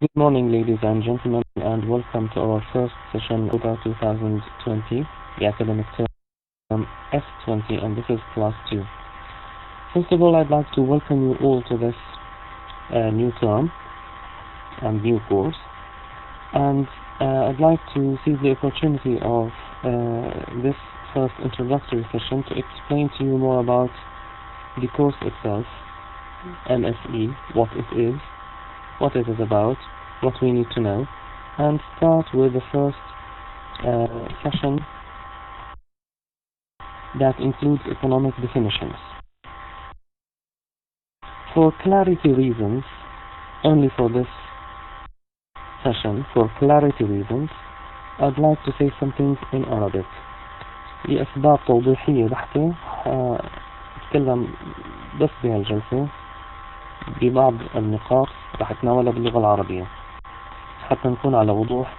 Good morning, ladies and gentlemen, and welcome to our first session about 2020, the academic term S20, and this is class 2. First of all, I'd like to welcome you all to this new term and new course, and I'd like to seize the opportunity of this first introductory session to explain to you more about the course itself, MSE, what it is about, what we need to know, and start with the first session that includes economic definitions. For clarity reasons, only for this session, for clarity reasons, I'd like to say something in Arabic. لأسباب توضيحية بحتة أتكلم بس بهالجلسة ببعض النقاط رح أتناولها باللغة العربية حتى نكون على وضوح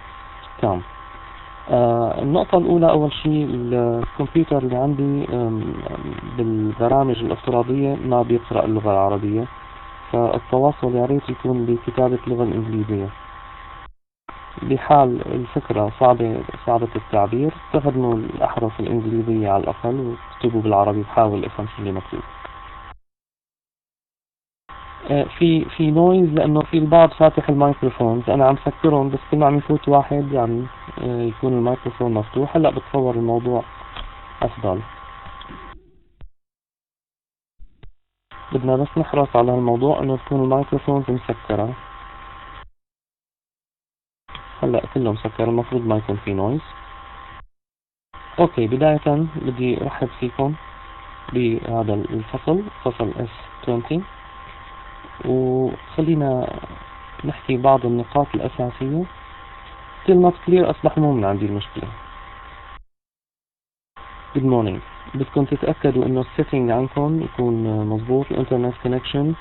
تام. النقطة الأولى، أول شيء الكمبيوتر اللي عندي بالبرامج الافتراضية ما بيقرأ اللغة العربية، فالتواصل يا ريت يكون بكتابة اللغة الإنجليزية. بحال الفكرة صعبة التعبير استخدموا الأحرف الإنجليزية على الأقل واكتبوا بالعربي، بحاول أفهم شو اللي مكتوب. في نويز لأنه في البعض فاتح الميكروفونز، أنا عم سكرهم بس كل ما عم يفوت واحد يعني يكون الميكروفون مفتوح. هلأ بتصور الموضوع أفضل. بدنا بس نحرص على الموضوع إنه تكون الميكروفونز مسكرة. هلأ كله مسكر، المفروض ما يكون في نويز. أوكي، بداية بدي أرحب فيكم بهذا الفصل، فصل S20، وخلينا نحكي بعض النقاط الأساسية. still not clear أصبح مو من عندي المشكلة. Good morning. بدكم تتأكدوا إنه السيتنج عندكم يكون مظبوط، الانترنت كونكشن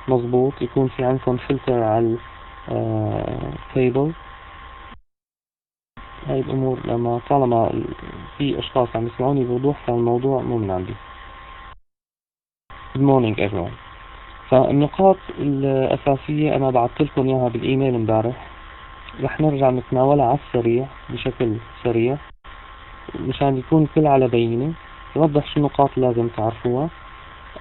مظبوط، يكون في عندكم فلتر على الكيبل. هاي الأمور لما طالما في أشخاص عم يسمعوني بوضوح فالموضوع مو من عندي. Good morning everyone. فالنقاط الأساسية أنا بعثت لكم إياها بالإيميل امبارح، رح نرجع نتناولها على السريع بشكل سريع مشان يكون الكل على بينة، نوضح شو النقاط اللي لازم تعرفوها.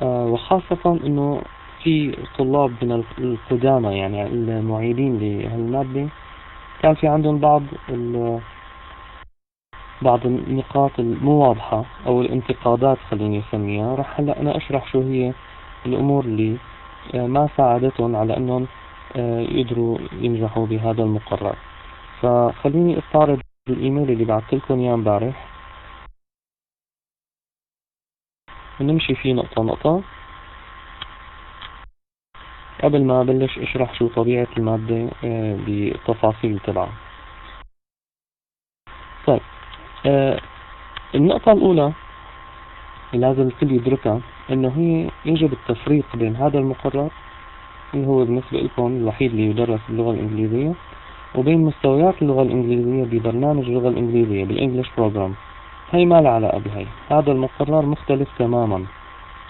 وخاصة إنه في طلاب من القدامى يعني المعيدين لهالمادة كان في عندهم بعض النقاط المو واضحة أو الانتقادات خليني أسميها. رح هلأ أنا أشرح شو هي الأمور اللي ما ساعدتهم على أنهم يقدروا ينجحوا بهذا المقرر. فخليني استعرض الإيميل اللي بعثت لكم إياه امبارح ونمشي فيه نقطة نقطة قبل ما أبلش أشرح شو طبيعة المادة بالتفاصيل تبعها. طيب، النقطة الأولى اللي لازم الكل يدركها إنه هي يجب التفريق بين هذا المقرر اللي هو بالنسبة لكم الوحيد اللي يدرس باللغة الإنجليزية وبين مستويات اللغة الإنجليزية ببرنامج اللغة الإنجليزية بالإنجليش بروجرام. هي ما لها علاقة بهي. هذا المقرر مختلف تماما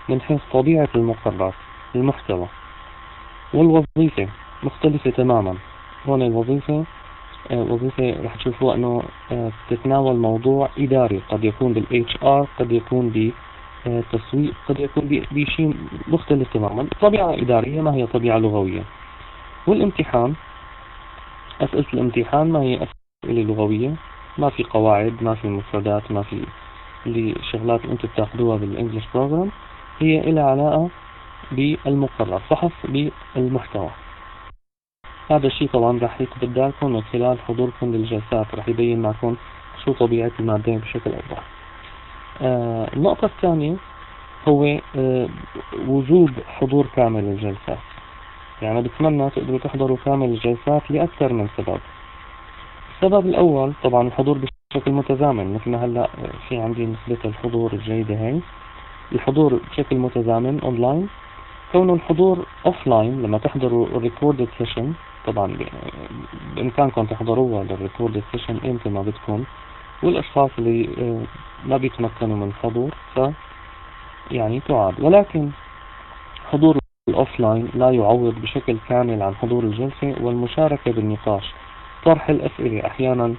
من حيث طبيعة المقرر، المحتوى والوظيفة مختلفة تماما. هون الوظيفة وظيفة رح تشوفوها أنه تتناول موضوع إداري، قد يكون بالHR، قد يكون بتسويق، قد يكون بشيء مختلف تماما. طبيعة إدارية ما هي طبيعة لغوية. والامتحان، أسئلة الامتحان ما هي أسئلة لغوية، ما في قواعد، ما في مفردات، ما في اللي شغلات أنتم بتاخدوها بالإنجليش بروجرام، هي إلها علاقة بالمقرر فحص بالمحتوى. هذا الشيء طبعا رح يثبت لكم من خلال حضوركم للجلسات، رح يبين معكم شو طبيعة المادة بشكل أوضح. النقطة الثانية هو وجوب حضور كامل للجلسات. يعني بتمنى تقدروا تحضروا كامل الجلسات لأكثر من سبب. السبب الأول طبعا الحضور بشكل متزامن، مثل ما هلأ في عندي نسبة الحضور الجيدة هاي، الحضور بشكل متزامن أونلاين. كون الحضور أوفلاين لما تحضروا الريكوردد سيشن، طبعا بإمكانكم تحضروها للريكوردد سيشن إمتى ما بدكم، والأشخاص اللي ما بيتمكنوا من الحضور يعني تعاد. ولكن حضور الأوفلاين لا يعوض بشكل كامل عن حضور الجلسة والمشاركة بالنقاش. طرح الأسئلة، أحيانا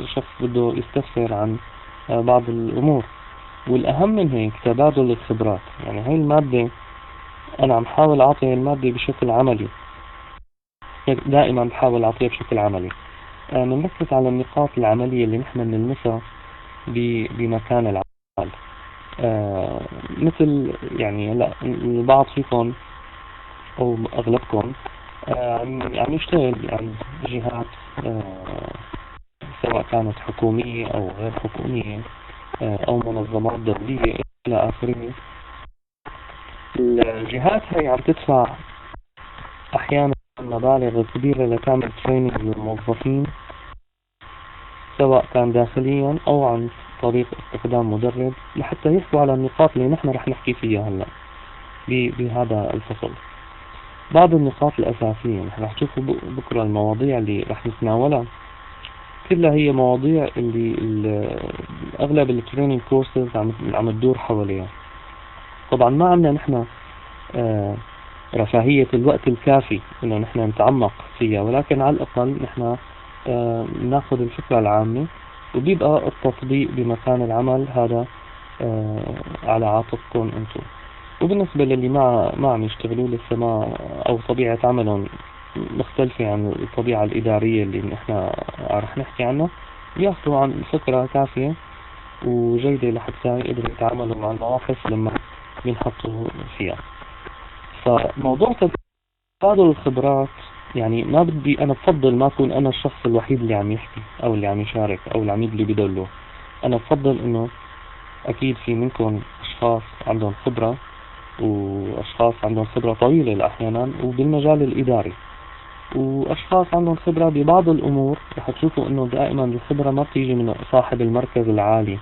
شخص بده يستفسر عن بعض الأمور. والأهم من هيك تبادل الخبرات. يعني هاي المادة أنا عم حاول أعطي المادة بشكل عملي، دائما بحاول أعطيها بشكل عملي. بنركز على النقاط العملية اللي نحن بنلمسها بمكان العمل. مثل يعني هلا البعض فيكم أو أغلبكم عم يشتغل عند جهات سواء كانت حكومية أو غير حكومية أو منظمات دولية إلى آخره. الجهات هي عم تدفع أحيانا مبالغ كبيرة لتعمل تريننج للموظفين، سواء كان داخليا أو عن طريق استخدام مدرب، لحتى يحكوا على النقاط اللي نحن رح نحكي فيها هلا بهذا الفصل. بعض النقاط الأساسية نحن رح تشوفوا بكرة المواضيع اللي رح نتناولها كلها هي مواضيع اللي أغلب التريننج كورسز عم تدور حواليها. طبعا ما عندنا نحن رفاهية الوقت الكافي إنه نحن نتعمق فيها، ولكن على الأقل نحن ناخذ الفكرة العامة، وبيبقى التطبيق بمكان العمل هذا على عاتقكم أنتم. وبالنسبة للي ما عم يشتغلوا لسه ما أو طبيعة عملهم مختلفة عن الطبيعة الإدارية اللي نحن رح نحكي عنها، بياخذوا عن فكرة كافية وجيدة لحتى يقدروا يتعاملوا مع المواقف لما بينحطوا فيها. فموضوع تبادل الخبرات، يعني ما بدي أنا بفضل ما أكون أنا الشخص الوحيد اللي عم يحكي أو اللي عم يشارك أو العميد اللي بيدله. أنا بفضل إنه أكيد في منكم أشخاص عندهم خبرة، وأشخاص عندهم خبرة طويلة أحيانا وبالمجال الإداري، وأشخاص عندهم خبرة ببعض الأمور. رح تشوفوا إنه دائما الخبرة ما بتيجي من صاحب المركز العالي،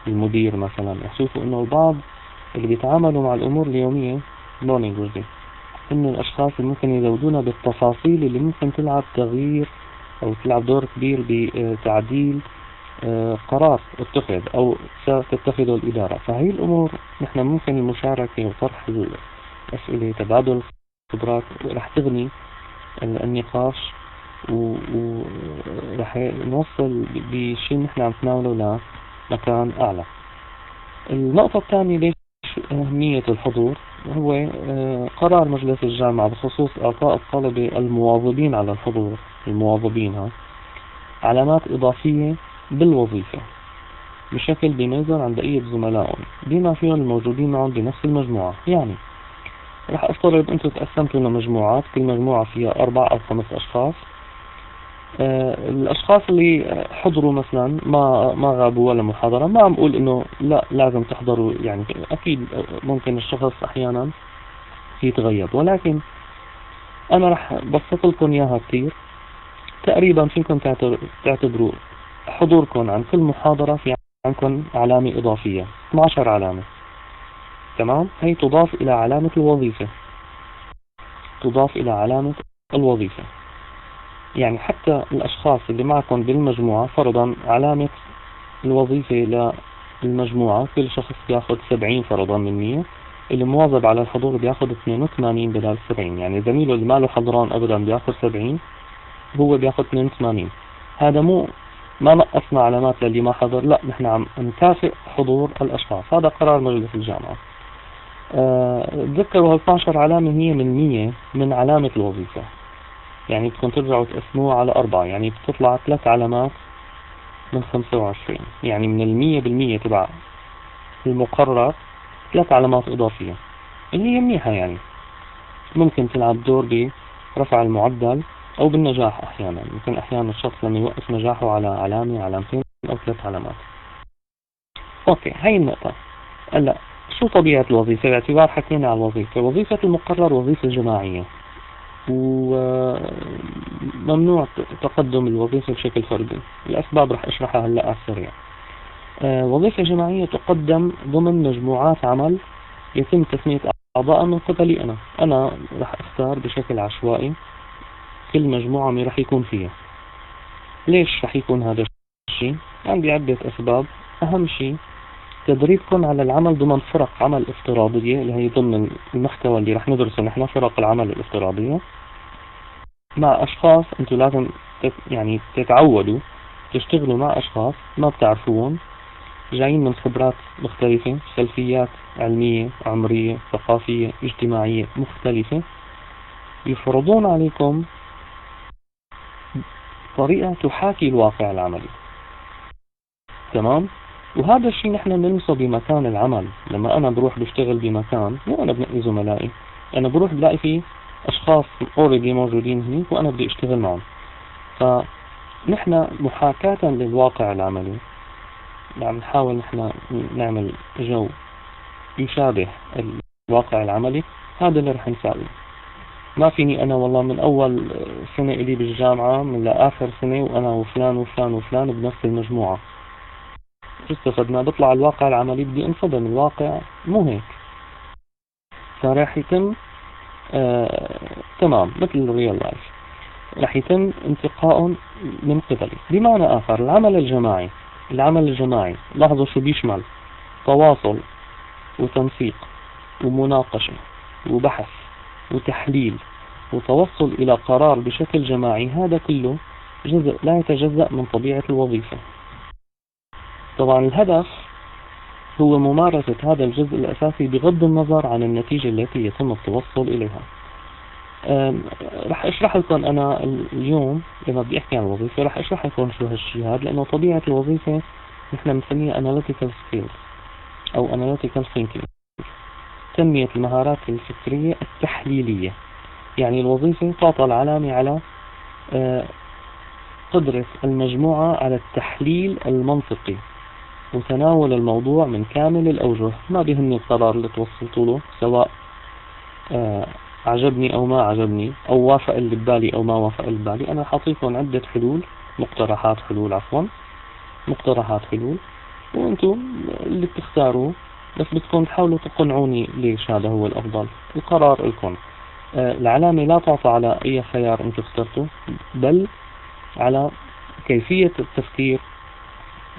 المدير مثلا. رح تشوفوا إنه البعض اللي بيتعاملوا مع الأمور اليومية non-negotiable إنه الأشخاص اللي ممكن يزودونا بالتفاصيل اللي ممكن تلعب تغيير أو تلعب دور كبير بتعديل قرار اتخذ أو ستتخذه الإدارة. فهي الأمور نحن ممكن المشاركة وطرح الأسئلة، تبادل الخبرات رح تغني النقاش، ورح نوصل بشيء نحن عم نتناوله لمكان أعلى. النقطة الثانية ليش أهمية الحضور هو قرار مجلس الجامعة بخصوص إعطاء الطلبة المواظبين على الحضور، المواظبين علامات إضافية بالوظيفة بشكل بيميزهم عن بقية زملائهم بما فيهم الموجودين معهم بنفس المجموعة. يعني رح أفترض أنتم تقسمتوا لمجموعات، كل مجموعة فيها 4 أو 5 أشخاص. الأشخاص اللي حضروا مثلا ما غابوا ولا محاضرة، ما عم أقول إنه لا لازم تحضروا. يعني أكيد ممكن الشخص أحيانا يتغيب، ولكن أنا رح بسط لكم إياها كتير. تقريبا فيكم تعتبروا حضوركم عن كل محاضرة في عندكم علامة إضافية، 12 علامة. تمام؟ هي تضاف إلى علامة الوظيفة، تضاف إلى علامة الوظيفة. يعني حتى الأشخاص اللي معكم بالمجموعة، فرضا علامة الوظيفة للمجموعة كل شخص بياخد 70 فرضا من 100، اللي مواظب على الحضور بياخد 82 بدل 70. يعني زميله اللي ما له حضران أبدا بياخد 70، هو بياخد 82. هذا ما نقصنا علامات للي ما حضر، لا نحن عم نكافئ حضور الأشخاص. هذا قرار مجلس الجامعة. تذكروا 12 علامة هي من 100 من علامة الوظيفة، يعني بدكم ترجعوا تقسموها على 4، يعني بتطلع 3 علامات من 25. يعني من 100% تبع المقرر 3 علامات إضافية اللي هي منيحة، يعني ممكن تلعب دور برفع المعدل أو بالنجاح. أحيانا ممكن أحيانا الشخص لما يوقف نجاحه على علامة، علامتين أو 3 علامات. أوكي، هاي النقطة. هلا شو طبيعة الوظيفة؟ باعتبار حكينا على الوظيفة، وظيفة المقرر وظيفة جماعية، وممنوع تقدم الوظيفة بشكل فردي. الأسباب رح أشرحها هلأ على السريع. وظيفة جماعية تقدم ضمن مجموعات عمل يتم تسمية أعضاء من قبلي أنا رح أختار بشكل عشوائي كل مجموعة من رح يكون فيها. ليش رح يكون هذا الشيء؟ عندي عدة أسباب. أهم شيء تدريبكم على العمل ضمن فرق عمل افتراضية، اللي هي ضمن المحتوى اللي رح ندرسه نحن، فرق العمل الافتراضية، مع أشخاص أنتوا لازم يعني تتعودوا تشتغلوا مع أشخاص ما بتعرفوهم، جايين من خبرات مختلفة، خلفيات علمية، عمرية، ثقافية، اجتماعية مختلفة، يفرضون عليكم طريقة تحاكي الواقع العملي. تمام؟ وهذا الشيء نحن نلمسه بمكان العمل. لما أنا بروح بشتغل بمكان، مو أنا بنقي زملائي، أنا بروح بلاقي فيه أشخاص already موجودين هناك وأنا بدي أشتغل معهم. فنحن محاكاة للواقع العملي عم نحاول نحن نعمل جو يشابه الواقع العملي. هذا اللي رح نساويه. ما فيني أنا والله من أول سنة إلي بالجامعة من لآخر سنة وأنا وفلان وفلان وفلان بنفس المجموعة. شو استفدنا؟ بطلع الواقع العملي بدي انصدم. الواقع مو هيك. فراح يتم تمام مثل الريال لايف، راح يتم انتقاء من قبلي. بمعنى آخر، العمل الجماعي لاحظوا شو بيشمل: تواصل وتنسيق ومناقشة وبحث وتحليل وتوصل إلى قرار بشكل جماعي. هذا كله جزء لا يتجزأ من طبيعة الوظيفة. طبعا الهدف هو ممارسة هذا الجزء الأساسي بغض النظر عن النتيجة التي يتم التوصل إليها. رح أشرح لكم أنا اليوم لما بدي أحكي عن الوظيفة، رح أشرح لكم شو هالشيء هذا، لأنه طبيعة الوظيفة نحن بنسميها analytical skills أو analytical thinking، تنمية المهارات الفكرية التحليلية. يعني الوظيفة تعطى العلامة على قدرة المجموعة على التحليل المنطقي وتناول الموضوع من كامل الأوجه. ما بيهمني القرار اللي توصلتوا له، سواء عجبني أو ما عجبني، أو وافق اللي ببالي أو ما وافق اللي ببالي. أنا حاطيكم عدة حلول، مقترحات حلول، وأنتم اللي بتختاروه، بس بدكم تحاولوا تقنعوني ليش هذا هو الأفضل. القرار لكم. العلامة لا تعطى على أي خيار أنتم اخترتوه، بل على كيفية التفكير،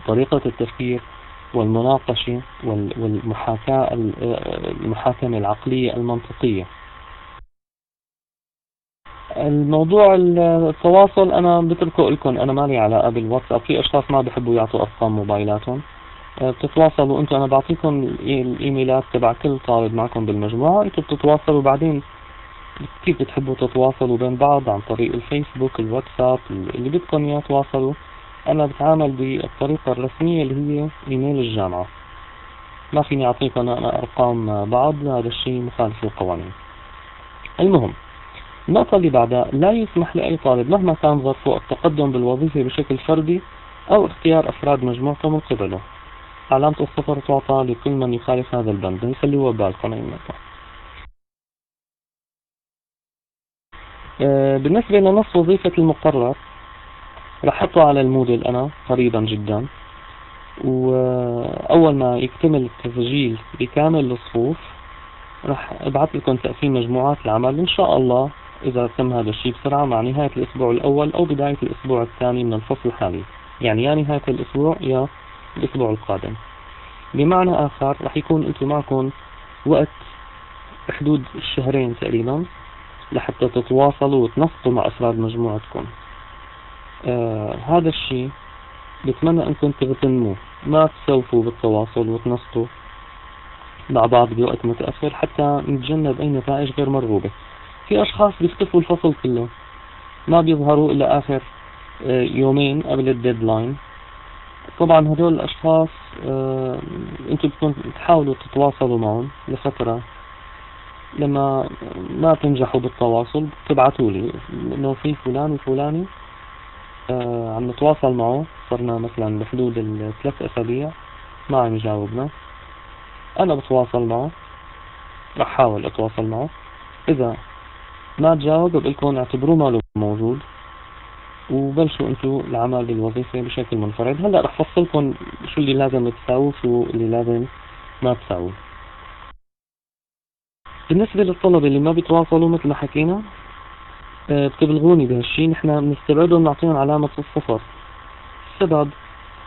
طريقة التفكير والمناقشة والمحاكاة، المحاكمة العقلية المنطقية. الموضوع التواصل أنا بتركه لكم، أنا مالي علاقة بالواتساب. في أشخاص ما بحبوا يعطوا أرقام موبايلاتهم. بتتواصلوا أنتم، أنا بعطيكم الإيميلات تبع كل طالب معكم بالمجموعة، أنتم بتتواصلوا بعدين كيف بتحبوا تتواصلوا بين بعض، عن طريق الفيسبوك، الواتساب، اللي بدكم إياه تواصلوا. أنا بتعامل بالطريقة الرسمية اللي هي إيميل الجامعة. ما فيني أعطيكم أنا أرقام بعض، هذا الشيء مخالف للقوانين. المهم، النقطة اللي بعدها: لا يسمح لأي طالب مهما كان ظرفه التقدم بالوظيفة بشكل فردي أو اختيار أفراد مجموعته من قبله. علامة الصفر تعطى لكل من يخالف هذا البند. خلوها بالكم هاي النقطة. بالنسبة لنص وظيفة المقرر، رح أحطه على الموديل أنا قريبا جدا، وأول ما يكتمل التسجيل بكامل الصفوف رح أبعث لكم تقسيم مجموعات العمل إن شاء الله، إذا تم هذا الشيء بسرعة، مع نهاية الأسبوع الأول أو بداية الأسبوع الثاني من الفصل الحالي، يعني يا نهاية الأسبوع يا الأسبوع القادم. بمعنى آخر، رح يكون أنتم معكم وقت حدود الشهرين تقريبا لحتى تتواصلوا وتنسقوا مع أفراد مجموعتكم. هذا الشيء بتمنى أنكم تغتنموه، ما تسوفوا بالتواصل وتنسقوا مع بعض بوقت متأخر حتى نتجنب أي نتائج غير مرغوبة. في أشخاص بيختفوا الفصل كله، ما بيظهروا إلا آخر يومين قبل الديدلاين. طبعا هدول الأشخاص أنتم بدكم تحاولوا تتواصلوا معهم لفترة. لما ما تنجحوا بالتواصل تبعتوا لي إنه في فلان وفلاني عم نتواصل معه، صرنا مثلا بحدود 3 أسابيع ما عم يجاوبنا. أنا بتواصل معه، رح أحاول أتواصل معه. إذا ما تجاوب بقولكم اعتبروه ماله موجود وبلشوا انتوا العمل بالوظيفة بشكل منفرد. هلأ رح فصلكم شو اللي لازم تساووا شو اللي لازم ما تساووا. بالنسبة للطلبة اللي ما بيتواصلوا مثل ما حكينا، بتبلغوني بهالشي، نحن بنستبعدهم، نعطيهم علامة الصفر. السبب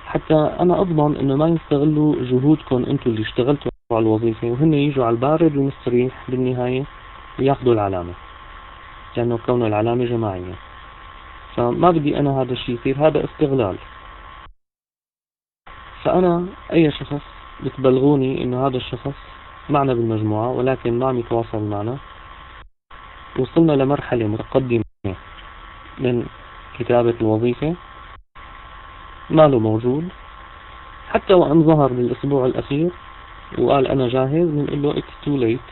حتى أنا أضمن إنه ما يستغلوا جهودكم أنتوا اللي اشتغلتوا على الوظيفة، وهن يجوا على البارد والمستريح بالنهاية وياخذوا العلامة، لأنه كونه العلامة جماعية. فما بدي أنا هذا الشيء يصير، هذا استغلال. فأنا أي شخص بتبلغوني إنه هذا الشخص معنا بالمجموعة ولكن ما عم يتواصل معنا، وصلنا لمرحلة متقدمة من كتابة الوظيفة، ما له موجود، حتى وأن ظهر بالأسبوع الأخير وقال أنا جاهز، بنقول له it's too late،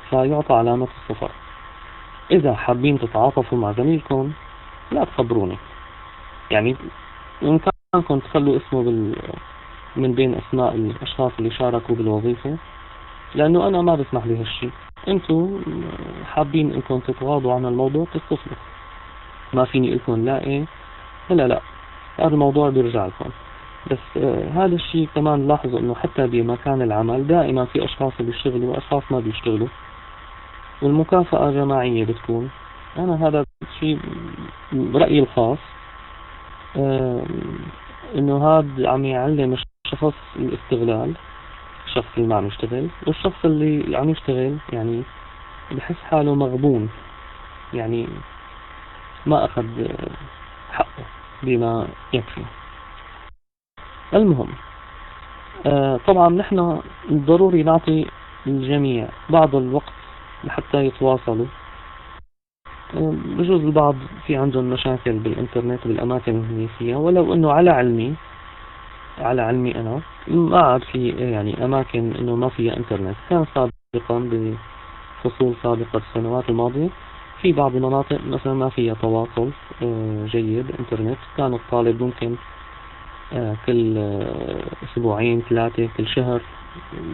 فيعطى علامة الصفر. إذا حابين تتعاطفوا مع زميلكم لا تخبروني، يعني إن كانكم تخلوا اسمه من بين أسماء الأشخاص اللي شاركوا بالوظيفة، لأنه أنا ما بسمح بهالشي. أنتوا حابين إنكم تتغاضوا عن الموضوع تتصلوا، ما فيني لكم لا إيه لا، هذا الموضوع بيرجع لكم. بس هذا الشيء كمان لاحظوا إنه حتى بمكان العمل دائما في أشخاص بيشتغلوا وأشخاص ما بيشتغلوا، والمكافأة جماعية بتكون. أنا هذا الشيء برأيي الخاص إنه هذا عم يعلم الشخص الاستغلال، الشخص اللي ما عم يشتغل، والشخص اللي عم يشتغل يعني بحس حاله مغبون، يعني ما أخذ حقه بما يكفي. المهم طبعا نحن ضروري نعطي الجميع بعض الوقت لحتى يتواصلوا. بجوز البعض في عندهم مشاكل بالإنترنت بالأماكن اللي هي فيها، ولو إنه على علمي أنا ما عاد في يعني أماكن إنه ما فيها إنترنت. كان سابقا بفصول سابقة السنوات الماضية في بعض المناطق مثلا ما فيها تواصل جيد إنترنت، كان الطالب ممكن كل أسبوعين 3 كل شهر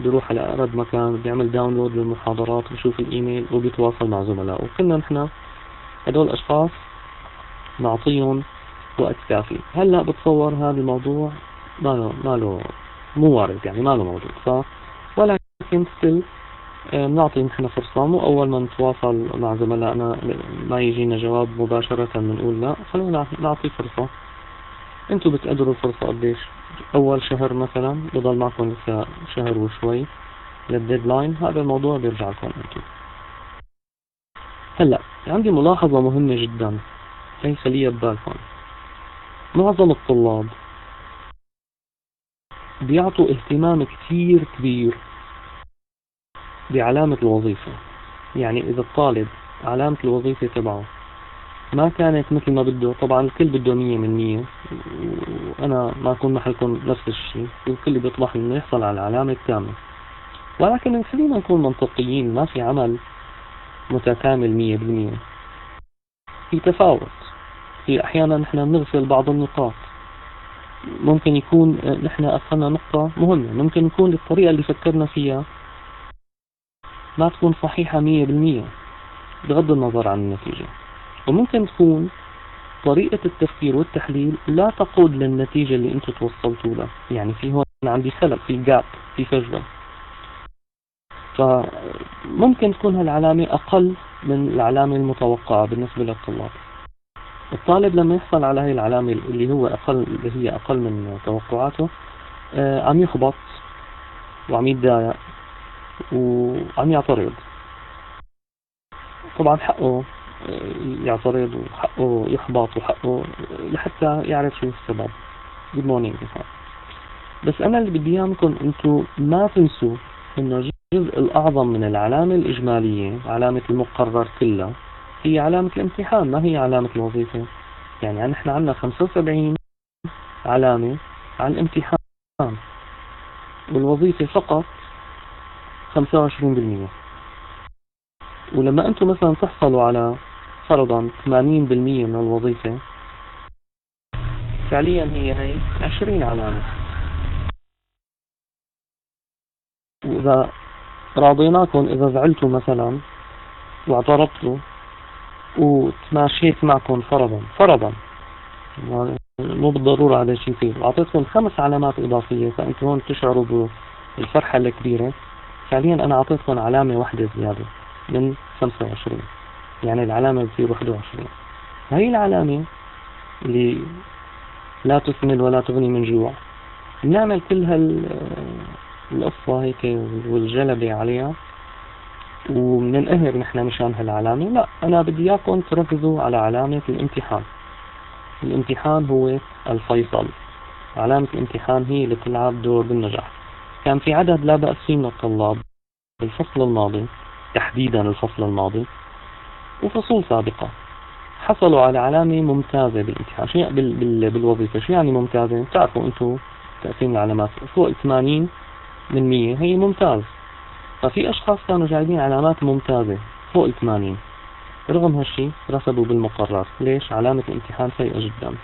بيروح على أقرب مكان بيعمل داونلود للمحاضرات بيشوف الإيميل وبيتواصل مع زملائه. وكنا نحن هدول الأشخاص نعطيهم وقت كافي. هلأ بتصور هذا الموضوع ما له مو وارد، يعني ما له موجود. ولكن ستيل بنعطي نحن فرصة، مو أول ما نتواصل مع زملائنا ما يجينا جواب مباشرة بنقول لا، خلونا نعطي فرصة. انتوا بتقدروا الفرصة قديش؟ أول شهر مثلا بضل معكم لسه شهر وشوي للديدلاين، هذا الموضوع بيرجع لكم انتوا. هلأ عندي ملاحظة مهمة جدا هي خليها ببالكم. معظم الطلاب بيعطوا اهتمام كثير كبير بعلامة الوظيفة. يعني إذا الطالب علامة الوظيفة تبعه ما كانت مثل ما بده، طبعا الكل بده 100%، وأنا ما أكون محلكم نفس الشيء، والكل بيطمح إنه يحصل على العلامة التامة. ولكن خلينا نكون منطقيين، ما في عمل متكامل 100%، في تفاوت. في أحيانا نحن بنغفل بعض النقاط، ممكن يكون نحن أخذنا نقطة مهمة، ممكن يكون الطريقة اللي فكرنا فيها ما تكون صحيحة 100% بغض النظر عن النتيجة، وممكن تكون طريقة التفكير والتحليل لا تقود للنتيجة اللي انتوا توصلتوا لها. يعني في هون عندي خلل، في جاب، في فجوة. فممكن تكون هالعلامة أقل من العلامة المتوقعة بالنسبة للطلاب. الطالب لما يحصل على هاي العلامة اللي هي أقل من توقعاته عم يخبط وعم يتضايق وعم يعترض. طبعا حقه يعترض وحقه يحبط وحقه لحتى يعرف شو السبب. Good morning. بس أنا اللي بدي إياه منكم أنتوا ما تنسوا إنه الجزء الأعظم من العلامة الإجمالية، علامة المقرر كلها، هي علامة الامتحان، ما هي علامة الوظيفة. يعني نحن عندنا 75 علامة على الامتحان، والوظيفة فقط 25%. ولما أنتم مثلا تحصلوا على فرضا 80% من الوظيفة، فعليا هي 20 علامة. وإذا راضيناكم، إذا زعلتوا مثلا واعترضتوا وتماشيت معكم فرضا مو بالضرورة هذا الشيء يصير، أعطيتكم 5 علامات إضافية، فأنتم هون تشعروا بالفرحة الكبيرة. فعليا أنا أعطيتكم علامة واحدة زيادة من 25، يعني العلامة بتصير 21. هاي العلامة اللي لا تسمن ولا تغني من جوع. بنعمل كل القصة هيك والجلبة عليها ومننقهر نحن مشان هالعلامة. لا، أنا بدي إياكم تركزوا على علامة الامتحان. الامتحان هو الفيصل، علامة الامتحان هي اللي تلعب دور بالنجاح. كان في عدد لا بأس فيه من الطلاب بالفصل الماضي، تحديدا الفصل الماضي وفصول سابقة، حصلوا على علامة ممتازة بالامتحان. شو بالوظيفة شو يعني ممتازة؟ بتعرفوا انتم تقسيم العلامات، فوق 80 من 100 هي ممتاز. ففي أشخاص كانوا جايبين علامات ممتازة فوق 80، رغم هالشي رسبوا بالمقرر. ليش؟ علامة الامتحان سيئة جدا.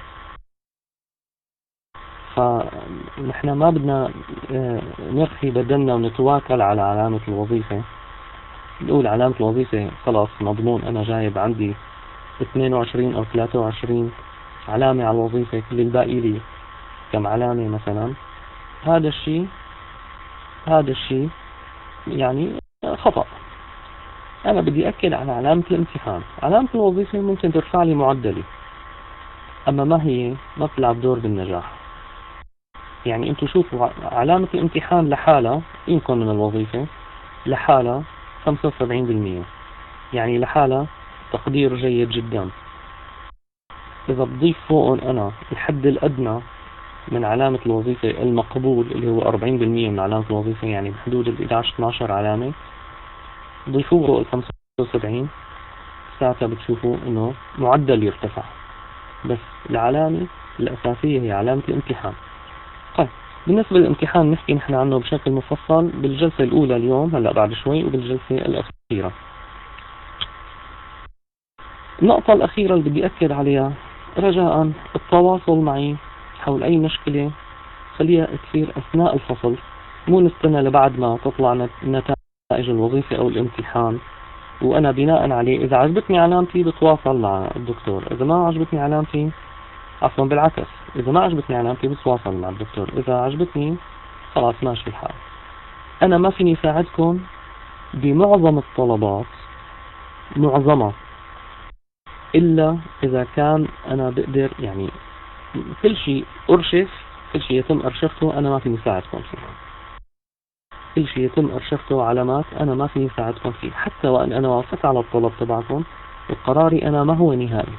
فنحن ما بدنا نرخي بدلنا ونتواكل على علامة الوظيفة، نقول علامة الوظيفة خلاص مضمون أنا جايب عندي 22 أو 23 علامة على الوظيفة، كل الباقي لي كم علامة مثلا. هذا الشيء يعني خطأ. أنا بدي أكد على علامة الامتحان. علامة الوظيفة ممكن ترفع لي معدلي، أما ما بتلعب دور بالنجاح. يعني أنتوا شوفوا علامة الامتحان لحالها يمكن من الوظيفة لحالها 75%، يعني لحالها تقدير جيد جدا. إذا بضيف فوقهم أنا الحد الأدنى من علامة الوظيفة المقبول اللي هو 40% من علامة الوظيفة، يعني بحدود 11-12 علامة، ضيفوه فوق 75، ساعتها بتشوفوا إنه معدل يرتفع. بس العلامة الأساسية هي علامة الامتحان. طيب، بالنسبة للامتحان نحكي نحن عنه بشكل مفصل بالجلسة الأولى اليوم هلأ بعد شوي، وبالجلسة الأخيرة. النقطة الأخيرة اللي بدي أكد عليها رجاء التواصل معي حول أي مشكلة خليها تصير أثناء الفصل، مو نستنى لبعد ما تطلع نتائج الوظيفة أو الامتحان وأنا بناء عليه إذا عجبتني علامتي بتواصل مع الدكتور، إذا ما عجبتني علامتي عفوا بالعكس، إذا ما عجبتني علامتي بتواصل مع الدكتور، إذا عجبتني خلاص ماشي الحال. أنا ما فيني ساعدكم بمعظم الطلبات، معظمها، إلا إذا كان أنا بقدر يعني كل شيء كل شيء يتم أرشفته أنا ما فيني ساعدكم فيه. كل شيء يتم أرشفته علامات أنا ما فيني ساعدكم فيه. حتى وأن أنا وافقت على الطلب تبعكم، قراري أنا ما هو نهائي.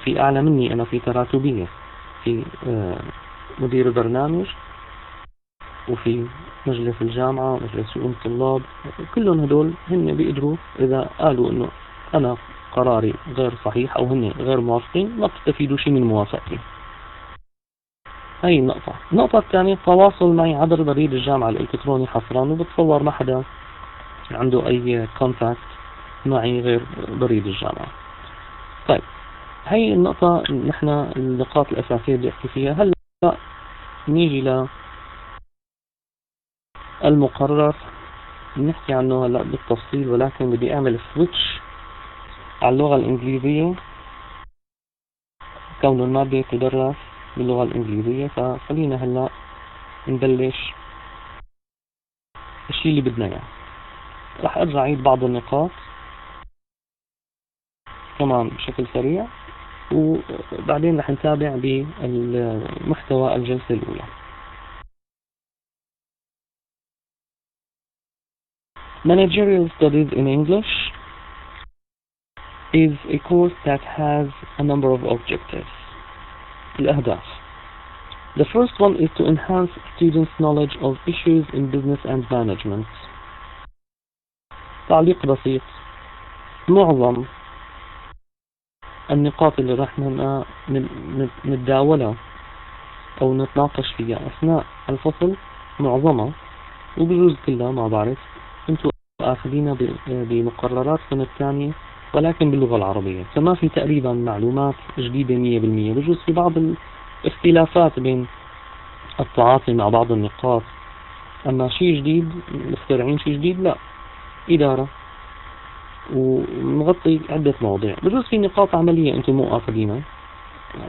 في أعلى مني، أنا في تراتبية، في مدير البرنامج، وفي مجلس الجامعة ومجلس شؤون الطلاب، كلهم هدول هن بيقدروا إذا قالوا إنه أنا قراري غير صحيح أو هن غير موافقين ما بتستفيدوا شيء من موافقتي. هاي النقطة. النقطة الثانية التواصل معي عبر بريد الجامعة الإلكتروني حصرا، وبتصور ما حدا عنده أي كونتاكت معي غير بريد الجامعة. طيب، هاي النقطة نحن النقاط الأساسية اللي أحكي فيها. هلا نيجي للمقرر نحكي عنه هلا بالتفصيل، ولكن بدي أعمل سويتش على اللغة الإنجليزية كون المادة تدرس باللغة الإنجليزية. فخلينا هلا نبلش الشيء اللي بدنا إياه. راح أرجع أعيد بعض النقاط كمان بشكل سريع، وبعدين راح نتابع بمحتوى الجلسة الأولى. Managerial Studies in English is a course that has a number of objectives. الأهداف. The first one is to enhance students' knowledge of issues in business and management. تعليق بسيط. معظم النقاط اللي راح نتداولها أو نتناقش فيها أثناء الفصل، معظمها وبجوز كلها ما بعرف، انتوا آخذينها بمقررات سنة الثانية ولكن باللغة العربية، فما في تقريبا معلومات جديدة 100%. بجوز في بعض الاختلافات بين التعاطي مع بعض النقاط، أما شيء جديد مخترعين شيء جديد لا، إدارة ونغطي عدة مواضيع. بجوز في نقاط عملية أنتم مو آخذينها،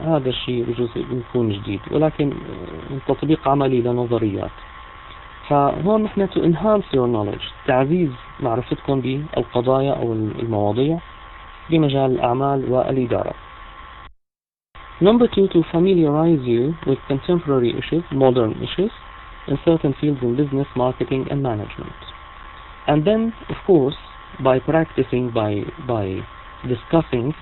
هذا الشيء بجوز يكون جديد، ولكن تطبيق عملي لنظريات. فهون نحن to enhance your knowledge، تعزيز معرفتكم بالقضايا أو المواضيع بمجال الأعمال والإدارة. Number 2, to familiarize you with contemporary issues, modern issues, in certain fields in business, marketing, and management. And then, of course, by practicing, by discussing,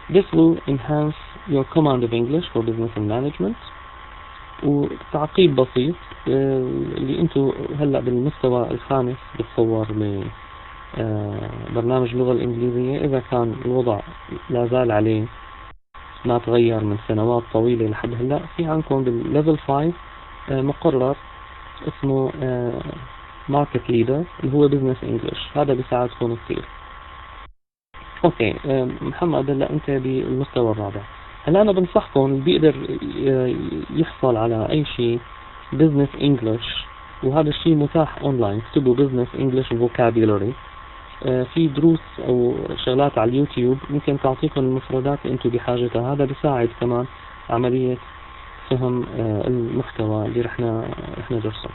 this will enhance your command of English for business and management. وتعقيب بسيط اللي انتو هلأ بالمستوى الخامس بتصور برنامج اللغة الإنجليزية، إذا كان الوضع لا زال عليه ما تغير من سنوات طويلة لحد هلأ، في عندكم بالليفل 5 مقرر اسمه ماركت ليدر اللي هو بزنس انجلش، هذا بيساعدكم كثير. اوكي محمد، هلا انت بالمستوى الرابع. هلا انا بنصحكم اللي بيقدر يحصل على اي شيء بزنس انجلش، وهذا الشيء متاح اونلاين، اكتبوا بزنس انجلش فوكابيولري، في دروس او شغلات على اليوتيوب ممكن تعطيكم المفردات اللي انتم بحاجتها. هذا بيساعد كمان عملية فهم المحتوى اللي رح ندرسه.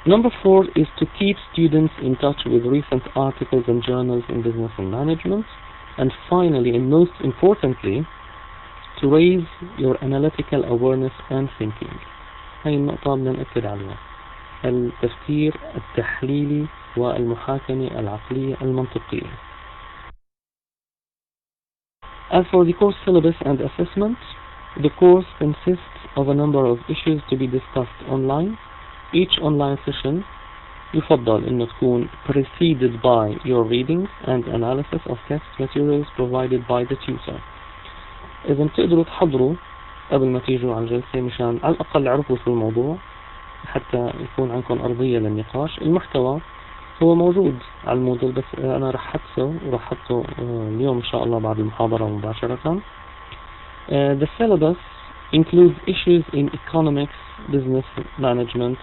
Number 4 is to keep students in touch with recent articles and journals in business and management. And finally, and most importantly, to raise your analytical awareness and thinking. هاي النقطة بدنا نأكد عليها، التفكير التحليلي والمحاكمة العقلية المنطقية. As for the course syllabus and assessment, the course consists of a number of issues to be discussed online. Each online session يفضل إنه تكون preceded by your reading and analysis of text materials provided by the tutor. إذا بتقدروا تحضروا قبل ما تيجوا على الجلسة مشان على الأقل عرفوا شو الموضوع، حتى يكون عندكم أرضية للنقاش. المحتوى هو موجود على الموديل، بس أنا رح حطه اليوم إن شاء الله بعد المحاضرة مباشرة. The syllabus includes issues in economics, business management،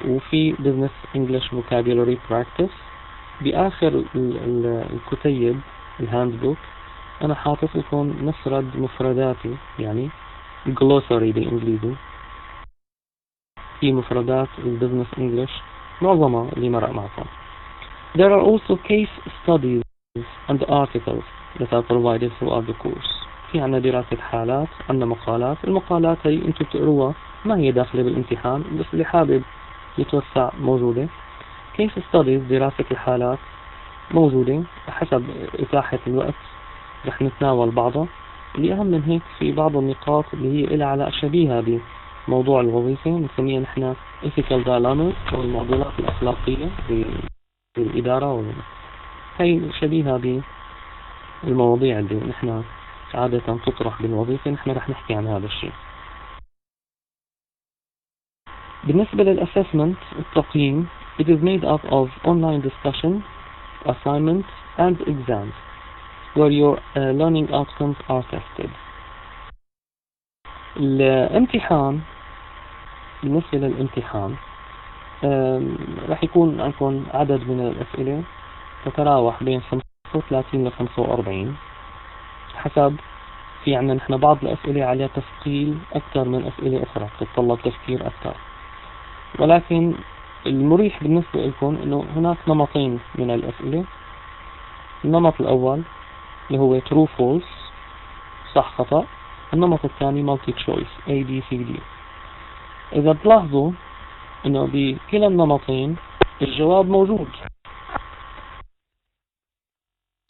وفي business English vocabulary practice. بآخر الكتيب الهاندبوك أنا حاطط لكم مفرد مفرداتي، يعني glossary بالإنجليزي، في مفردات البزنس انجلش معظمها اللي مرق معكم. There are also case studies and articles that are provided throughout the course. في عنا دراسة حالات، عنا مقالات. المقالات هي انتم بتقروها، ما هي داخلة بالامتحان، بس اللي حابب يتوسع موجودة. case studies دراسة الحالات موجودة، حسب إتاحة الوقت رح نتناول بعضها. اللي أهم من هيك في بعض النقاط اللي هي لها علاقة شبيهة بموضوع الوظيفة، نسميها نحن ethical dilemmas أو المعضلات الأخلاقية بالإدارة، هي شبيهة بالمواضيع اللي نحن عادة تطرح بالوظيفة. نحن رح نحكي عن هذا الشيء. بالنسبة للأسسمنت التقييم، it is made up of online discussion, assignments and exams where your learning outcomes are tested. الامتحان، بالنسبة للامتحان راح يكون عندكم عدد من الأسئلة تتراوح بين 35 ل 45 حسب. في عنا نحن بعض الأسئلة عليها تثقيل أكثر من أسئلة أخرى تتطلب تفكير أكثر، ولكن المريح بالنسبة لكم إنه هناك نمطين من الأسئلة. النمط الأول اللي هو true false، صح خطأ. النمط الثاني multi choice A B C D. إذا تلاحظوا إنه بكلا النمطين الجواب موجود،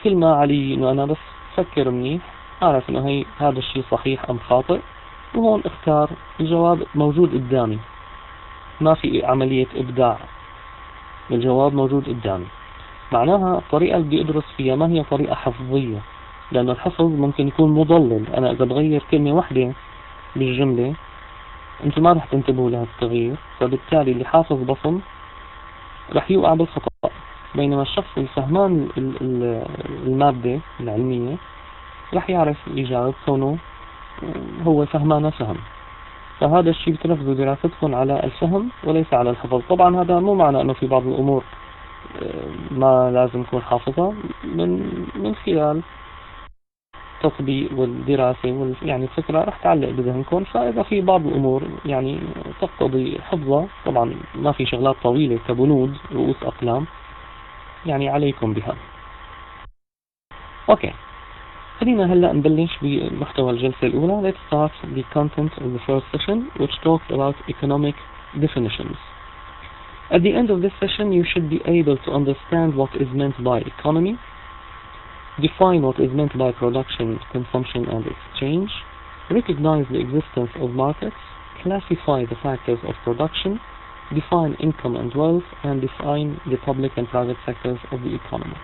كل ما علي إنه أنا بس فكر منيح أعرف إنه هذا الشيء صحيح أم خاطئ، وهون اختار الجواب موجود قدامي، ما في عملية إبداع، الجواب موجود قدامي. معناها الطريقة اللي بدي أدرس فيها ما هي طريقة حفظية، لأن الحفظ ممكن يكون مضلل. أنا إذا بغير كلمة واحدة بالجملة أنتم ما رح تنتبهوا لها التغيير، فبالتالي اللي حافظ بصم رح يوقع بالخطأ، بينما الشخص الفهمان المادة العلمية رح يعرف يجاوب كونه هو فهمان فهم. فهذا الشيء بتركزوا دراستكم على الفهم وليس على الحفظ. طبعا هذا مو معنى أنه في بعض الأمور ما لازم تكون حافظة، من خلال التطبيق والدراسة يعني الفكرة رح تعلق بذهنكم. فإذا في بعض الأمور يعني تقتضي حفظها، طبعا ما في شغلات طويلة كبنود رؤوس أقلام يعني عليكم بها. Okay. خلينا هلأ نبلش بمحتوى الجلسة الأولى. Let's start the content of the first session, which talks about economic definitions. At the end of this session, you should be able to understand what is meant by economy, define what is meant by production, consumption, and exchange, recognize the existence of markets, classify the factors of production, define income and wealth, and define the public and private sectors of the economy.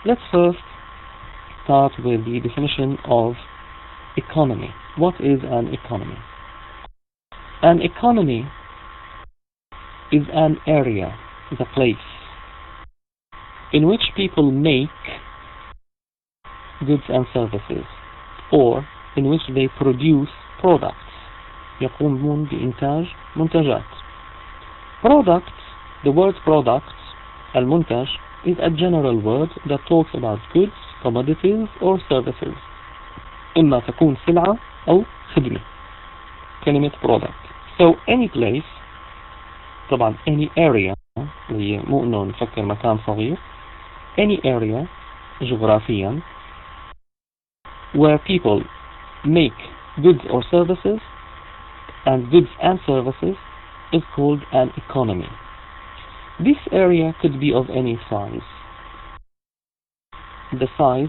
Let's first start with the definition of economy. What is an economy? An economy is an area, is a place in which people make goods and services, or in which they produce products. يقومون بإنتاج منتجات. Products, the word products, المنتج, is a general word that talks about goods, commodities, or services. إما تكون سلعة أو خدمة. كلمة product. So any place, طبعا any area, مو إنه نفكر مكان صغير, any area جغرافيا where people make goods or services, and goods and services is called an economy. This area could be of any size. The size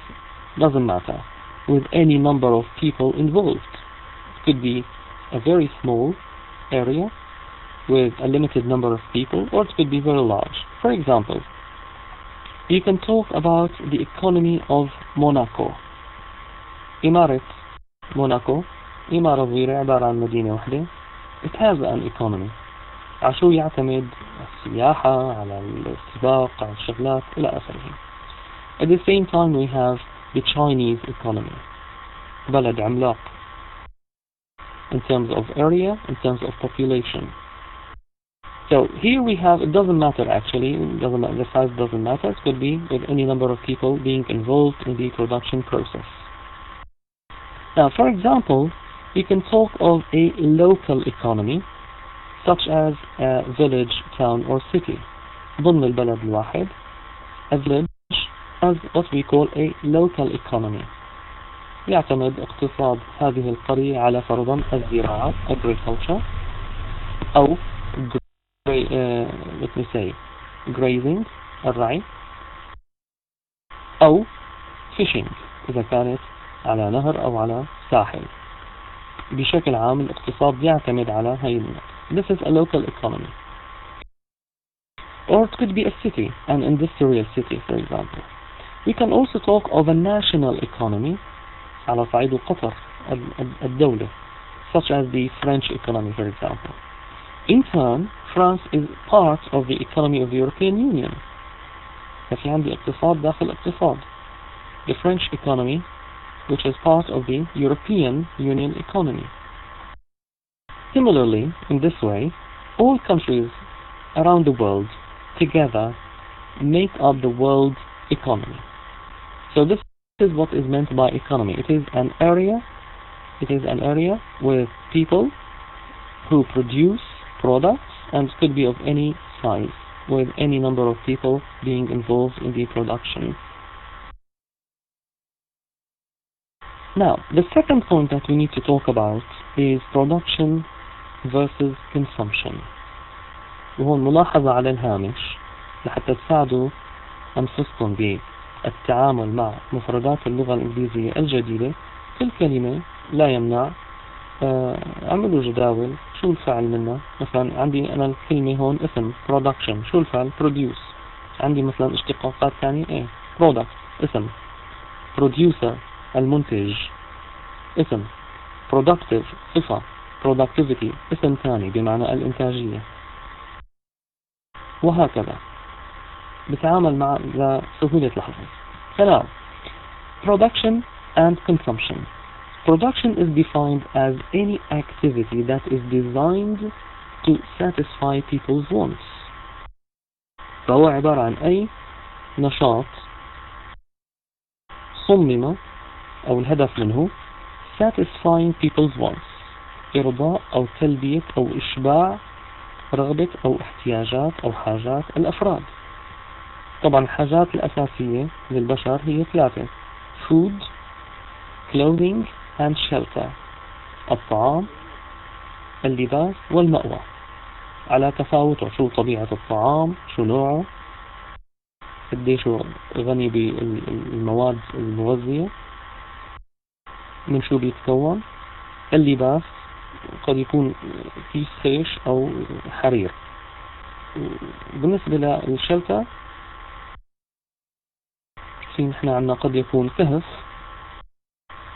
doesn't matter, with any number of people involved. It could be a very small area with a limited number of people, or it could be very large. For example, you can talk about the economy of Monaco. إمارة موناكو إمارة صغيرة عبارة عن مدينة واحدة. It has an economy. على شو يعتمد؟ على السياحة، على السباق، على الشغلات إلى آخره. At the same time we have the Chinese economy. بلد عملاق in terms of area, in terms of population. So here we have, it doesn't matter actually, the size doesn't matter. It could be with any number of people being involved in the production process. Now, for example, you can talk of a local economy, such as a village, town, or city. ضمن البلد الواحد, a village as what we call a local economy. يعتمد اقتصاد هذه القرية على فرضاً الزراعة, agriculture, أو let me say grazing, الرعي, أو fishing إذا كانت على نهر أو على ساحل. بشكل عام الاقتصاد يعتمد على هاي النقطة. This is a local economy. Or it could be a city, an industrial city, for example. We can also talk of a national economy على صعيد القطر, الدولة, such as the French economy, for example. In turn, France is part of the economy of the European Union. ففي عندي اقتصاد داخل اقتصاد. The French economy, which is part of the European Union economy. Similarly, in this way, all countries around the world together make up the world economy. So this is what is meant by economy. It is an area with people who produce products, and it could be of any size, with any number of people being involved in the production. Now, the second point that we need to talk about is production versus consumption. وهون ملاحظة على الهامش لحتى تساعدوا أنفسكم بالتعامل مع مفردات اللغة الإنجليزية الجديدة. كل كلمة لا يمنع اعملوا جداول شو الفعل منها. مثلا عندي أنا الكلمة هون اسم production، شو الفعل؟ produce. عندي مثلا اشتقاقات ثانية product اسم، producer المنتج اسم، productive صفة، productivity اسم ثاني بمعنى الإنتاجية، وهكذا بتعامل مع سهولة الحفظ. So now, production and consumption. Production is defined as any activity that is designed to satisfy people's wants. فهو عبارة عن أي نشاط صمم أو الهدف منه satisfying people's wants، إرضاء أو تلبية أو إشباع رغبة أو احتياجات أو حاجات الأفراد. طبعا الحاجات الأساسية للبشر هي ثلاثة: food, clothing and shelter. الطعام، اللباس والمأوى على تفاوته. شو طبيعة الطعام، شو نوعه، قديش غني بالمواد المغذية، من شو بيتكون. اللباس قد يكون فيه خيش أو حرير. بالنسبة للشلتر في نحن عنا قد يكون كهف،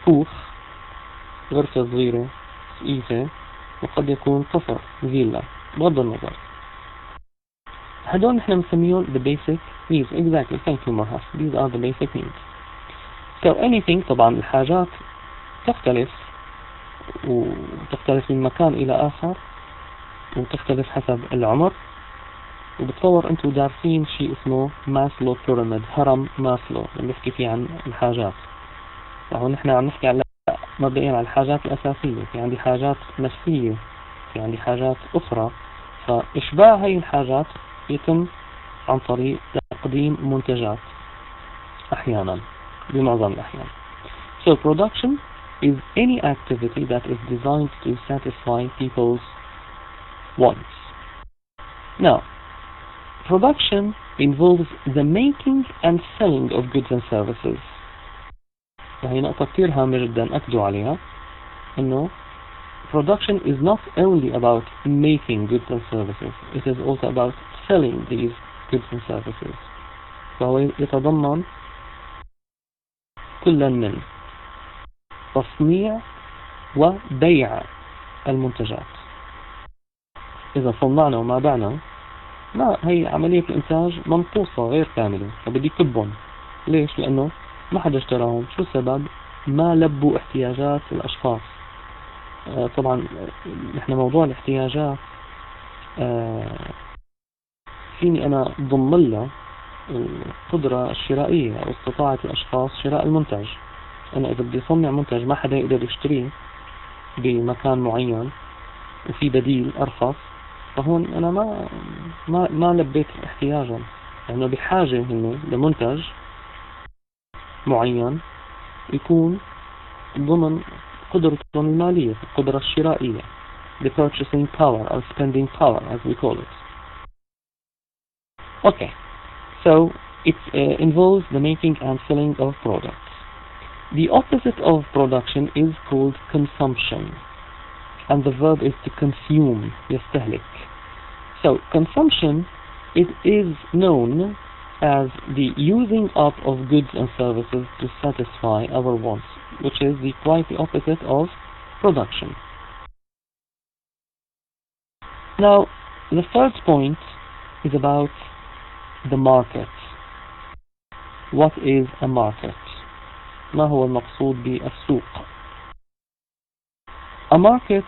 كوخ، غرفة صغيرة سقيفة، وقد يكون قصر، فيلا. بغض النظر هدول نحن بنسميهم the basic needs. Exactly, thank you Marhas. These are the basic needs. So anything، طبعا الحاجات تختلف وتختلف من مكان إلى آخر وتختلف حسب العمر. وبتصور أنتوا دارسين شيء اسمه ماسلو بيراميد، هرم ماسلو، بنحكي فيه عن الحاجات. فهو نحن عم نحكي على مبدئيا على الحاجات الأساسية. في عندي حاجات نفسية، في عندي حاجات أخرى. فإشباع هاي الحاجات يتم عن طريق تقديم منتجات أحيانا، بمعظم الأحيان. So production is any activity that is designed to satisfy people's wants. Now, production involves the making and selling of goods and services. وهي نقطة كتير هامة جدا أكدوا عليها، إنه production is not only about making goods and services, it is also about selling these goods and services. فهو يتضمن كلا من تصنيع وبيع المنتجات. إذا صنعنا وما بعنا، لا، هي عملية الإنتاج منقوصة غير كاملة، فبدي كبهم. ليش؟ لأنه ما حدا اشتراهم. شو السبب؟ ما لبوا احتياجات الأشخاص. طبعا نحن موضوع الاحتياجات فيني أنا ضمن له القدرة الشرائية أو استطاعة الأشخاص شراء المنتج. أنا إذا بدي أصنع منتج ما حدا يقدر يشتريه بمكان معين وفي بديل أرخص، فهون أنا ما لبيت احتياجهم، لأنه بحاجة هن لمنتج معين يكون ضمن قدرتهم المالية، القدرة الشرائية، the purchasing power or spending power as we call it. Okay, so it involves the making and selling of products. The opposite of production is called consumption, and the verb is to consume, يستهلك. So consumption, it is known as the using up of goods and services to satisfy our wants, which is quite the opposite of production. Now, the third point is about the market. What is a market? ما هو المقصود بالسوق؟ A market